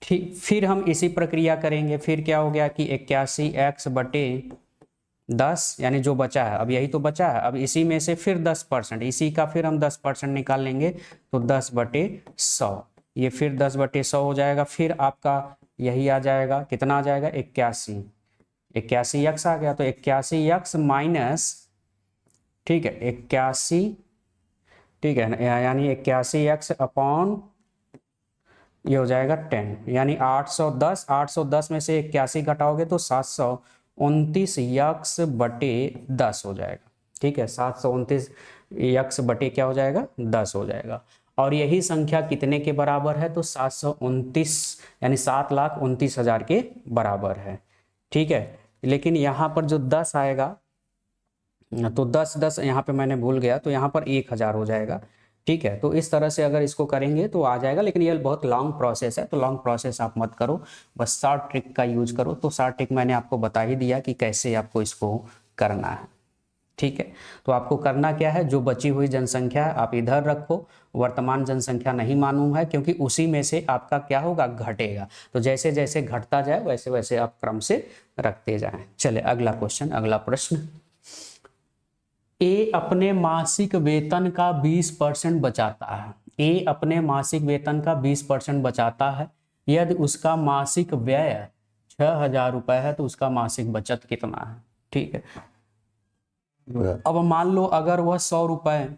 ठीक। फिर हम इसी प्रक्रिया करेंगे, फिर क्या हो गया कि 81x/10 यानी जो बचा है, अब यही तो बचा है, अब इसी में से फिर 10%, इसी का फिर हम 10% निकाल लेंगे तो 10/100, ये फिर 10/100 हो जाएगा। फिर आपका यही आ जाएगा, कितना आ जाएगा 81, 81x आ गया, तो 81x माइनस, ठीक है 81, ठीक है, यानी 81x अपॉन ये हो जाएगा 10, यानी 810, 810 में से 81 घटाओगे तो 729x/10 हो जाएगा, ठीक है, 729x क्या हो जाएगा 10 हो जाएगा। और यही संख्या कितने के बराबर है, तो 729 यानी 7,29,000 के बराबर है, ठीक है। लेकिन यहाँ पर जो 10 आएगा तो 10 यहाँ पे मैंने भूल गया, तो यहाँ पर 1,000 हो जाएगा, ठीक है। तो इस तरह से अगर इसको करेंगे तो आ जाएगा, लेकिन ये बहुत लॉन्ग प्रोसेस है, तो लॉन्ग प्रोसेस आप मत करो, बस शॉर्ट ट्रिक का यूज करो। तो शॉर्ट ट्रिक मैंने आपको बता ही दिया कि कैसे आपको इसको करना है, ठीक है। तो आपको करना क्या है, जो बची हुई जनसंख्या है आप इधर रखो, वर्तमान जनसंख्या नहीं मालूम है, क्योंकि उसी में से आपका क्या होगा, घटेगा। तो जैसे जैसे घटता जाए वैसे वैसे आप क्रम से रखते जाएं। चले अगला क्वेश्चन, अगला प्रश्न। ए अपने मासिक वेतन का 20% बचाता है। ए अपने मासिक वेतन का 20% बचाता है। यदि उसका मासिक व्यय 6,000 रुपये है तो उसका मासिक बचत कितना है, ठीक है। अब मान लो अगर वह 100 रुपये,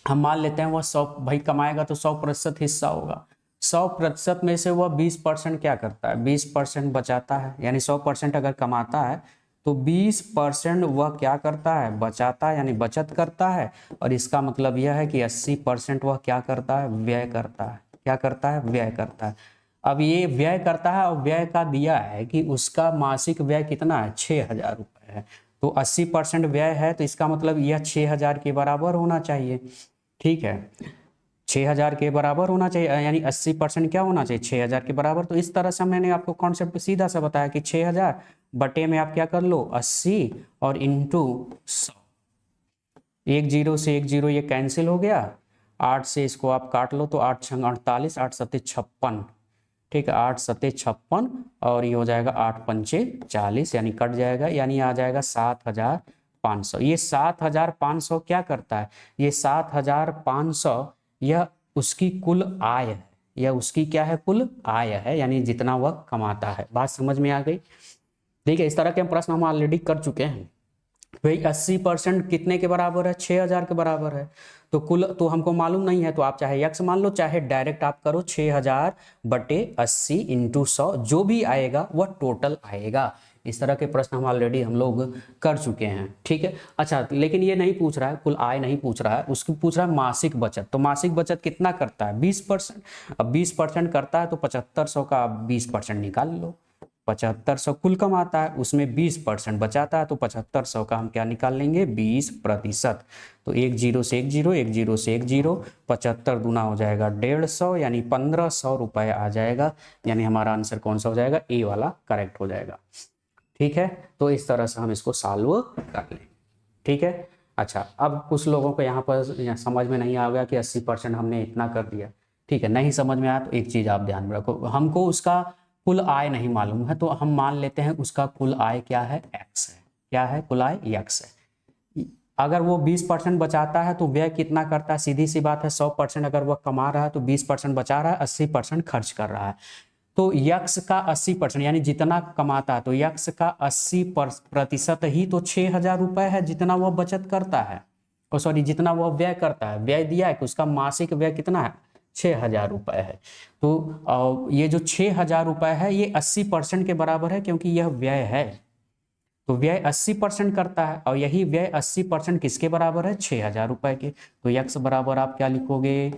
हम मान लेते हैं वह 100 भाई कमाएगा तो 100% हिस्सा होगा, 100% में से वह 20% क्या करता है, 20% बचाता है। यानी 100% अगर कमाता है तो 20% वह क्या करता है, बचाता है, यानी बचत करता है। और इसका मतलब यह है कि 80% वह क्या करता है, व्यय करता है। क्या करता है, व्यय करता है। अब ये व्यय करता है और व्यय का दिया है कि उसका मासिक व्यय कितना है, 6,000 रुपये है। तो 80% व्यय है तो इसका मतलब यह 6,000 के बराबर होना चाहिए, ठीक है, 6,000 के बराबर होना चाहिए, यानी 80% क्या होना चाहिए, 6,000 के बराबर। तो इस तरह से मैंने आपको कॉन्सेप्ट सीधा सा बताया कि 6,000 बटे में आप क्या कर लो 80 और इंटू 100, 1 0 से 1 0 ये कैंसिल हो गया, 8 से इसको आप काट लो तो 8 छंग 48, 8 सत्ते 56, ठीक है, 8 सत्ते 56 और ये हो जाएगा 8 पंचे 40, यानी कट जाएगा, यानी आ जाएगा 7,500। ये 7,500 क्या करता है, ये 7,500 यह उसकी कुल आय है, यह उसकी क्या है, कुल आय है, यानी जितना वह कमाता है। बात समझ में आ गई। देखिए इस तरह के हम प्रश्न हम ऑलरेडी कर चुके हैं। भाई 80% कितने के बराबर है, 6,000 के बराबर है। तो कुल तो हमको मालूम नहीं है, तो आप चाहे यक्स मान लो चाहे डायरेक्ट आप करो, 6,000 बटे 80 इंटू 100 जो भी आएगा वह टोटल आएगा। इस तरह के प्रश्न हम ऑलरेडी हम लोग कर चुके हैं, ठीक है। अच्छा, लेकिन ये नहीं पूछ रहा है, कुल आय नहीं पूछ रहा है, उसको पूछ रहा है मासिक बचत। तो मासिक बचत कितना करता है, 20%। अब 20% करता है तो 7,500 का 20% निकाल लो। 7,500 कुल कमाता है, उसमें 20% बचाता है, तो 7,500 का हम क्या निकाल लेंगे, 20%। तो 1 0 से 1 0, 1 0 से 1 0, 75 दूना हो जाएगा 150, यानी 1,500 रुपये आ जाएगा। यानी हमारा आंसर कौन सा हो जाएगा, ए वाला करेक्ट हो जाएगा, ठीक है। तो इस तरह से हम इसको सॉल्व कर लें, ठीक है। अच्छा, अब कुछ लोगों को यहाँ पर समझ में नहीं आ गया कि 80% हमने इतना कर दिया, ठीक है, नहीं समझ में आया तो एक चीज़ आप ध्यान में रखो, हमको उसका कुल आय नहीं मालूम है, तो हम मान लेते हैं उसका कुल आय क्या है, एक्स है। क्या है, कुल आय एक्स है। अगर वो 20% बचाता है तो व्यय कितना करता है, सीधी सी बात है, 100% अगर वह कमा रहा है तो 20% बचा रहा है, 80% खर्च कर रहा है। तो यक्स का 80% यानी जितना कमाता है, तो यक्स का 80% ही तो 6,000 रुपये है जितना वह बचत करता है, और सॉरी जितना वह व्यय करता है। व्यय दिया है कि उसका मासिक व्यय कितना है, 6,000 रुपये है। तो ये जो 6,000 रुपये है ये 80% के बराबर है, क्योंकि यह व्यय है। तो व्यय 80% करता है, और यही व्यय 80% किसके बराबर है, 6,000 रुपये के। तो यक्स बराबर आप क्या लिखोगे,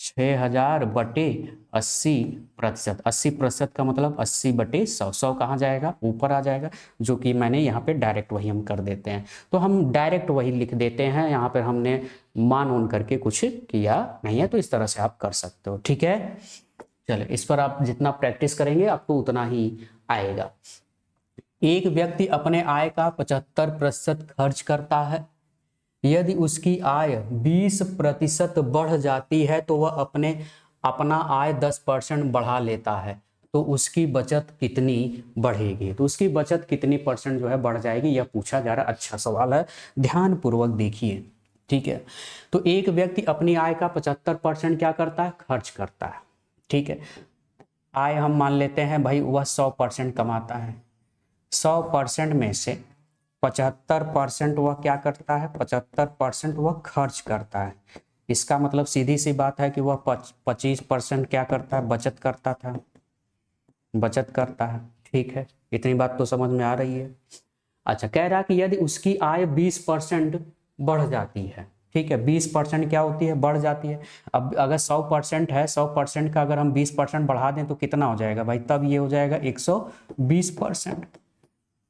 6000 बटे 80%। 80% का मतलब 80 बटे 100। 100 कहाँ जाएगा, ऊपर आ जाएगा, जो कि मैंने यहाँ पे डायरेक्ट वही हम कर देते हैं। तो हम डायरेक्ट वही लिख देते हैं, यहाँ पर हमने मान उन करके कुछ किया नहीं है। तो इस तरह से आप कर सकते हो, ठीक है। चलो, इस पर आप जितना प्रैक्टिस करेंगे आपको उतना ही आएगा। एक व्यक्ति अपने आय का 75% खर्च करता है। यदि उसकी आय 20% बढ़ जाती है तो वह अपना आय 10% बढ़ा लेता है, तो उसकी बचत कितनी बढ़ेगी। तो उसकी बचत कितनी परसेंट जो है बढ़ जाएगी, यह पूछा जा रहा है। अच्छा सवाल है, ध्यान पूर्वक देखिए, ठीक है। तो एक व्यक्ति अपनी आय का 75% क्या करता है, खर्च करता है, ठीक है। आय हम मान लेते हैं भाई वह 100% कमाता है। 100% में से 75% वह क्या करता है, 75% वह खर्च करता है। इसका मतलब सीधी सी बात है कि वह 25% क्या करता है, बचत करता था, बचत करता है, ठीक है। इतनी बात तो समझ में आ रही है। अच्छा, कह रहा कि यदि उसकी आय 20% बढ़ जाती है, ठीक है, 20% क्या होती है, बढ़ जाती है। अब अगर 100% है, 100% का अगर हम 20% बढ़ा दें तो कितना हो जाएगा भाई, तब ये हो जाएगा 120%।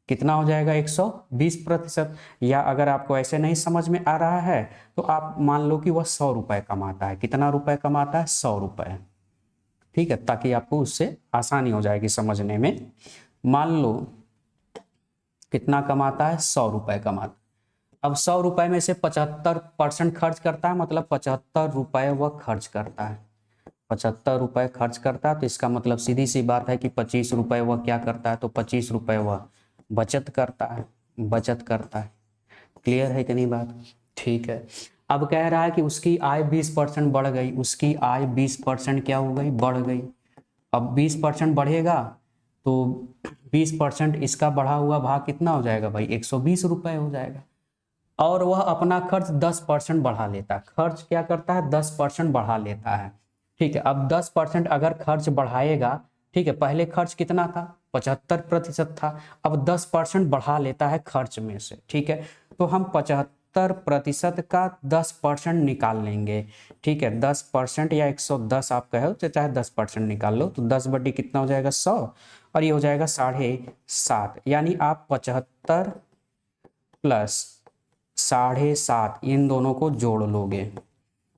कितना हो जाएगा, 120%। या अगर आपको ऐसे नहीं समझ में आ रहा है तो आप मान लो कि वह 100 रुपए कमाता है। कितना रुपए कमाता है, 100 रुपए, ठीक है, ताकि आपको उससे आसानी हो जाएगी समझने में। मान लो कितना कमाता है, 100 रुपए कमाता है। अब 100 रुपए में से 75% खर्च करता है, मतलब 75 रुपए वह खर्च करता है। 75 रुपए खर्च करता है, तो इसका मतलब सीधी सी बात है कि 25 रुपए वह क्या करता है, तो 25 रुपए वह बचत करता है, बचत करता है। क्लियर है कि नहीं बात, ठीक है। अब कह रहा है कि उसकी आय 20% बढ़ गई, उसकी आय 20% क्या हो गई, बढ़ गई। अब 20% बढ़ेगा तो 20% इसका बढ़ा हुआ भाग कितना हो जाएगा भाई, 120 रुपए हो जाएगा। और वह अपना खर्च 10% बढ़ा लेता है। खर्च क्या करता है, 10% बढ़ा लेता है, ठीक है। अब 10% अगर खर्च बढ़ाएगा, ठीक है, पहले खर्च कितना था, 75% था। अब 10% बढ़ा लेता है खर्च में से, ठीक है। तो हम 75% का 10% निकाल लेंगे, ठीक है। 10% या 110 आप कहो तो चाहे 10% निकाल लो, तो 10 बटे कितना हो जाएगा, 100, और ये हो जाएगा 7.5। यानी आप 75 प्लस 7.5 इन दोनों को जोड़ लोगे,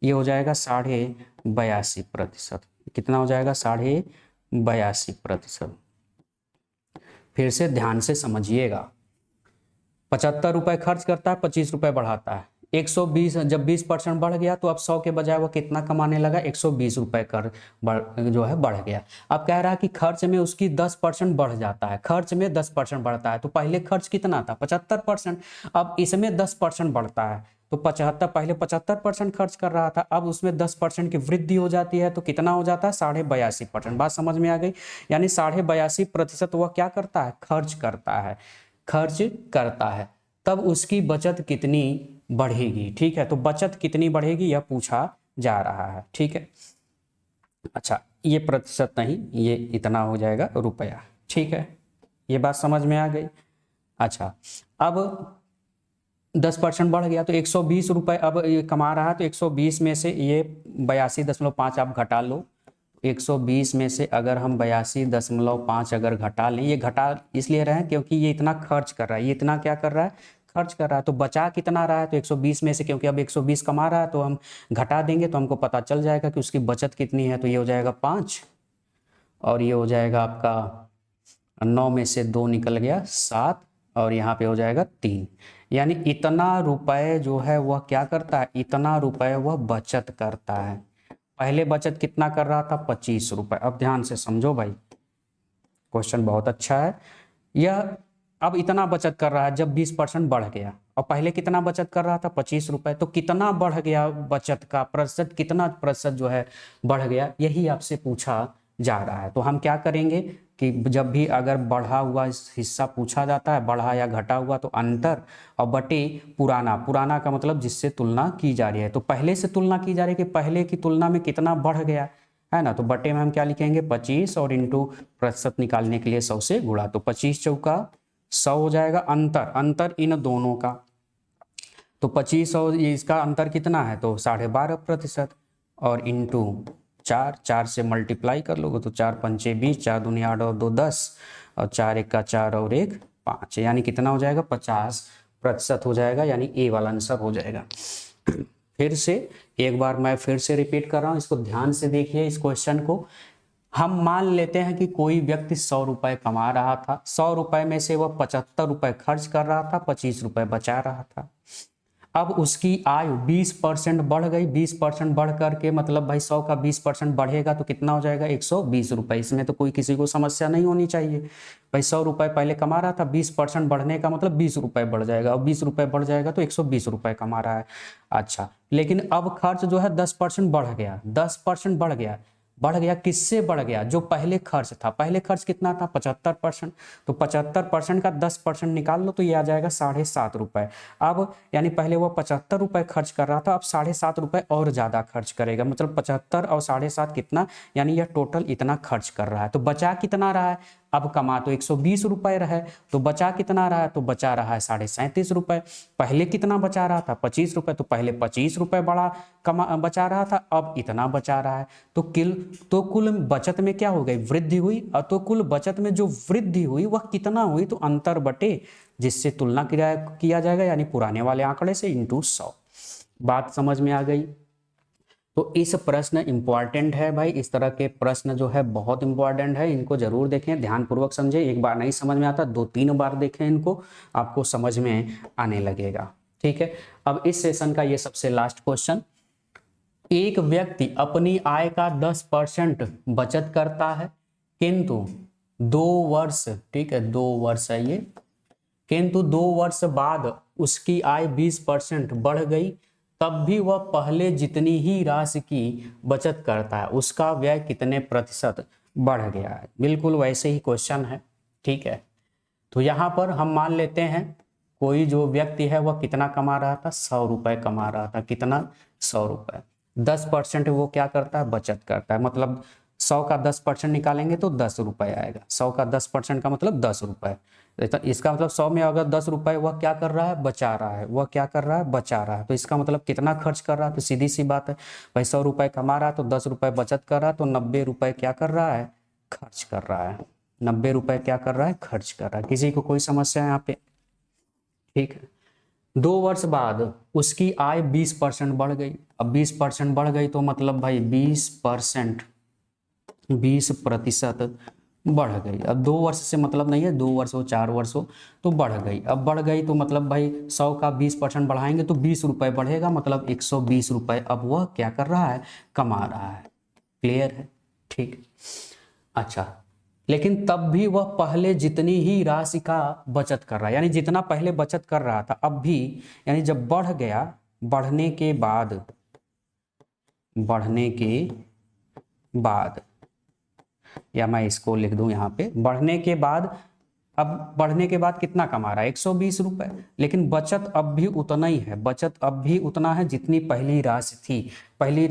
ये हो जाएगा 82.5%। कितना हो जाएगा, 82.5%। फिर से ध्यान से समझिएगा। 75 रुपए खर्च करता है, 25 रुपए बढ़ाता है। 120, जब 20% बढ़ गया तो अब 100 के बजाय वो कितना कमाने लगा, 120 रुपए कर जो है बढ़ गया। अब कह रहा है कि खर्च में उसकी 10% बढ़ जाता है, खर्च में 10% बढ़ता है। तो पहले खर्च कितना था, 75%, अब इसमें 10% बढ़ता है। तो 75, पहले 75% खर्च कर रहा था, अब उसमें 10% की वृद्धि हो जाती है, तो कितना हो जाता है, 82.5%। बात समझ में आ गई। यानी 82.5% वह क्या करता है, खर्च करता है, खर्च करता है। तब उसकी बचत कितनी बढ़ेगी, ठीक है। तो बचत कितनी बढ़ेगी यह पूछा जा रहा है, ठीक है। अच्छा, ये प्रतिशत नहीं, ये इतना हो जाएगा रुपया, ठीक है। ये बात समझ में आ गई। अच्छा, अब 10% बढ़ गया तो 120 रुपए अब ये कमा रहा है, तो 120 में से ये 82.5 आप घटा लो। 120 में से अगर हम 82.5 अगर घटा लें, ये घटा इसलिए रहे हैं क्योंकि ये इतना खर्च कर रहा है, ये इतना क्या कर रहा है, खर्च कर रहा है। तो बचा कितना रहा है, तो 120 में से, क्योंकि अब 120 कमा रहा है तो हम घटा देंगे तो हमको पता चल जाएगा कि उसकी बचत कितनी है। तो ये हो जाएगा 5, और ये हो जाएगा आपका 9 में से 2 निकल गया 7, और यहाँ पे हो जाएगा 3। यानी इतना रुपए जो है वह क्या करता है, इतना रुपए वह बचत करता है। पहले बचत कितना कर रहा था, 25 रुपए। अब ध्यान से समझो भाई, क्वेश्चन बहुत अच्छा है। यह अब इतना बचत कर रहा है जब 20% बढ़ गया, और पहले कितना बचत कर रहा था, 25 रुपए। तो कितना बढ़ गया बचत का प्रतिशत, कितना प्रतिशत जो है बढ़ गया, यही आपसे पूछा जा रहा है। तो हम क्या करेंगे कि जब भी अगर बढ़ा हुआ हिस्सा पूछा जाता है, बढ़ा या घटा हुआ, तो अंतर और बटे पुराना। पुराना का मतलब जिससे तुलना की जा रही है, तो पहले से तुलना की जा रही है कि पहले की तुलना में कितना बढ़ गया है ना। तो बटे में हम क्या लिखेंगे, 25, और इंटू प्रतिशत निकालने के लिए 100 से गुणा। तो 25 चौका 100 हो जाएगा। अंतर, अंतर इन दोनों का, तो 25 और इसका अंतर कितना है, तो 12.5%। और इंटू 4, 4 से मल्टीप्लाई कर लोगे तो 4 पंचे 20, 4 दूनी 8 और 2 10, और 4 एक का 4 और 1 5, यानी कितना हो जाएगा 50% हो जाएगा, यानी ए वाला आंसर हो जाएगा। फिर से एक बार मैं फिर से रिपीट कर रहा हूँ, इसको ध्यान से देखिए। इस क्वेश्चन को हम मान लेते हैं कि कोई व्यक्ति 100 रुपए कमा रहा था, 100 रुपए में से वह 75 रुपए खर्च कर रहा था, 25 रुपए बचा रहा था। अब उसकी आयु 20% बढ़ गई, 20% बढ़ करके मतलब भाई 100 का 20% बढ़ेगा तो कितना हो जाएगा 120 रुपए। इसमें तो कोई किसी को समस्या नहीं होनी चाहिए। भाई 100 रुपए पहले कमा रहा था, 20% बढ़ने का मतलब 20 रुपए बढ़ जाएगा, और 20 रुपए बढ़ जाएगा तो 120 रुपए कमा रहा है। अच्छा, लेकिन अब खर्च जो है 10% बढ़ गया, 10% बढ़ गया। बढ़ गया किससे बढ़ गया? जो पहले खर्च था। पहले खर्च कितना था 75%, तो 75% का 10% निकाल लो तो ये आ जाएगा 7.5 रुपए। अब यानी पहले वो 75 रुपए खर्च कर रहा था, अब 7.5 रुपए और ज्यादा खर्च करेगा, मतलब 75 और 7.5 कितना, यानी यह टोटल इतना खर्च कर रहा है। तो बचा कितना रहा है? अब कमा तो 120 रुपए रहा है, तो बचा कितना रहा है? तो बचा रहा है 37.5 रुपए। पहले कितना बचा रहा था 25 रुपए, तो पहले 25 रुपए बचा रहा था, अब इतना बचा रहा है। तो कुल बचत में क्या हो गई? वृद्धि हुई। तो कुल बचत में जो वृद्धि हुई वह कितना हुई? तो अंतर बटे जिससे तुलना किया जाएगा, यानी पुराने वाले आंकड़े से इंटू 100। बात समझ में आ गई? तो इस प्रश्न इंपॉर्टेंट है भाई, इस तरह के प्रश्न जो है बहुत इंपॉर्टेंट है, इनको जरूर देखें, ध्यानपूर्वक समझें। एक बार नहीं समझ में आता 2-3 बार देखें इनको, आपको समझ में आने लगेगा। ठीक है, अब इस सेशन का ये सबसे लास्ट क्वेश्चन। एक व्यक्ति अपनी आय का 10% बचत करता है, किंतु 2 वर्ष, ठीक है 2 वर्ष है ये, किंतु 2 वर्ष बाद उसकी आय 20% बढ़ गई, तब भी वह पहले जितनी ही राशि की बचत करता है, उसका व्यय कितने प्रतिशत बढ़ गया है? बिल्कुल वैसे ही क्वेश्चन है। ठीक है, तो यहां पर हम मान लेते हैं कोई जो व्यक्ति है वह कितना कमा रहा था? 100 रुपए कमा रहा था। कितना? 100 रुपए। 10% वो क्या करता है? बचत करता है। मतलब 100 का 10% निकालेंगे तो 10 रुपए आएगा। 100 का 10% का मतलब 10 रुपए। तो इसका मतलब 100 में अगर 10 रुपए वह क्या कर रहा है? बचा रहा है। वह क्या कर रहा है? बचा रहा है। तो इसका मतलब कितना खर्च कर रहा है? तो सीधी सी बात है भाई, 100 रुपए कमा रहा है तो 10 रुपए बचत कर रहा है, तो 90 रुपए क्या कर रहा है? खर्च कर रहा है। 90 रुपए क्या कर रहा है? खर्च कर रहा है। किसी को कोई समस्या है यहाँ पे? ठीक है, 2 वर्ष बाद उसकी आय 20% बढ़ गई। अब 20% बढ़ गई तो मतलब भाई 20% बढ़ गई। अब 2 वर्ष से मतलब नहीं है, 2 वर्ष हो 4 वर्ष हो तो बढ़ गई। अब बढ़ गई तो मतलब भाई 100 का 20% बढ़ाएंगे तो 20 रुपए बढ़ेगा, मतलब 120 रुपए अब वह क्या कर रहा है? कमा रहा है। क्लियर है? ठीक। अच्छा, लेकिन तब भी वह पहले जितनी ही राशि का बचत कर रहा है, यानी जितना पहले बचत कर रहा था अब भी, यानी जब बढ़ गया, बढ़ने के बाद, या मैं इसको लिख दूं यहाँ पे, बढ़ने के बाद, अब बढ़ने के बाद कितना कमा रहा है? 120 रुपए। लेकिन बचत अब भी उतना ही है, बचत अब भी उतना है जितनी पहली राशि थी। पहले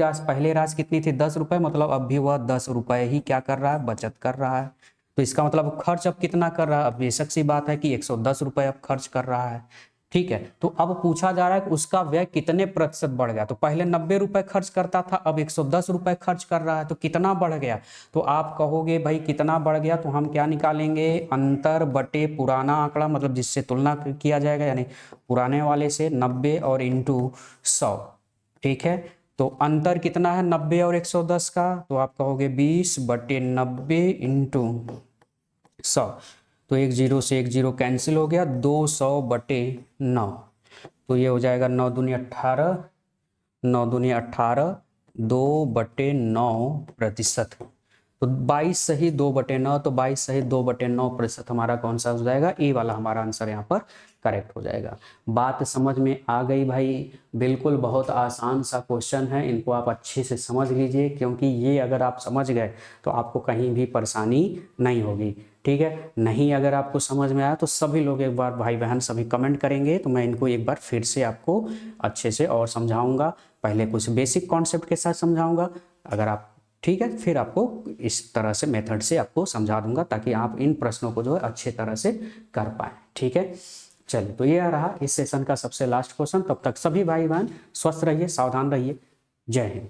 राशि कितनी थी? 10 रुपए, मतलब अब भी वह 10 रुपए ही क्या कर रहा है? बचत कर रहा है। तो इसका मतलब खर्च अब कितना कर रहा है? अब बेशक सी बात है कि 110 रुपए अब खर्च कर रहा है। ठीक है, तो अब पूछा जा रहा है कि उसका व्यय कितने प्रतिशत बढ़ गया। तो पहले 90 रुपए खर्च करता था, अब 110 रुपए खर्च कर रहा है, तो कितना बढ़ गया? तो आप कहोगे भाई कितना बढ़ गया, तो हम क्या निकालेंगे? अंतर बटे पुराना आंकड़ा, मतलब जिससे तुलना किया जाएगा, यानी पुराने वाले से 90 और इंटू 100। ठीक है, तो अंतर कितना है 90 और 110 का? तो आप कहोगे 20/90 इंटू 100। तो 1 0 से 1 0 कैंसिल हो गया, 200/9। तो ये हो जाएगा 9 दूनी 18, 9 दूनी 18, 2/9%। तो 22 सही 2/9, तो 22 सही 2/9% हमारा कौन सा हो जाएगा? ए वाला हमारा आंसर यहाँ पर करेक्ट हो जाएगा। बात समझ में आ गई भाई? बिल्कुल बहुत आसान सा क्वेश्चन है, इनको आप अच्छे से समझ लीजिए, क्योंकि ये अगर आप समझ गए तो आपको कहीं भी परेशानी नहीं होगी। ठीक है, नहीं अगर आपको समझ में आया तो सभी लोग एक बार, भाई बहन सभी कमेंट करेंगे तो मैं इनको एक बार फिर से आपको अच्छे से और समझाऊंगा। पहले कुछ बेसिक कॉन्सेप्ट के साथ समझाऊंगा, अगर आप ठीक है, फिर आपको इस तरह से मेथड से आपको समझा दूंगा, ताकि आप इन प्रश्नों को जो है अच्छे तरह से कर पाएं। ठीक है, चलिए, तो ये रहा इस सेशन का सबसे लास्ट क्वेश्चन। तब तक सभी भाई बहन स्वस्थ रहिए, सावधान रहिए। जय हिंद।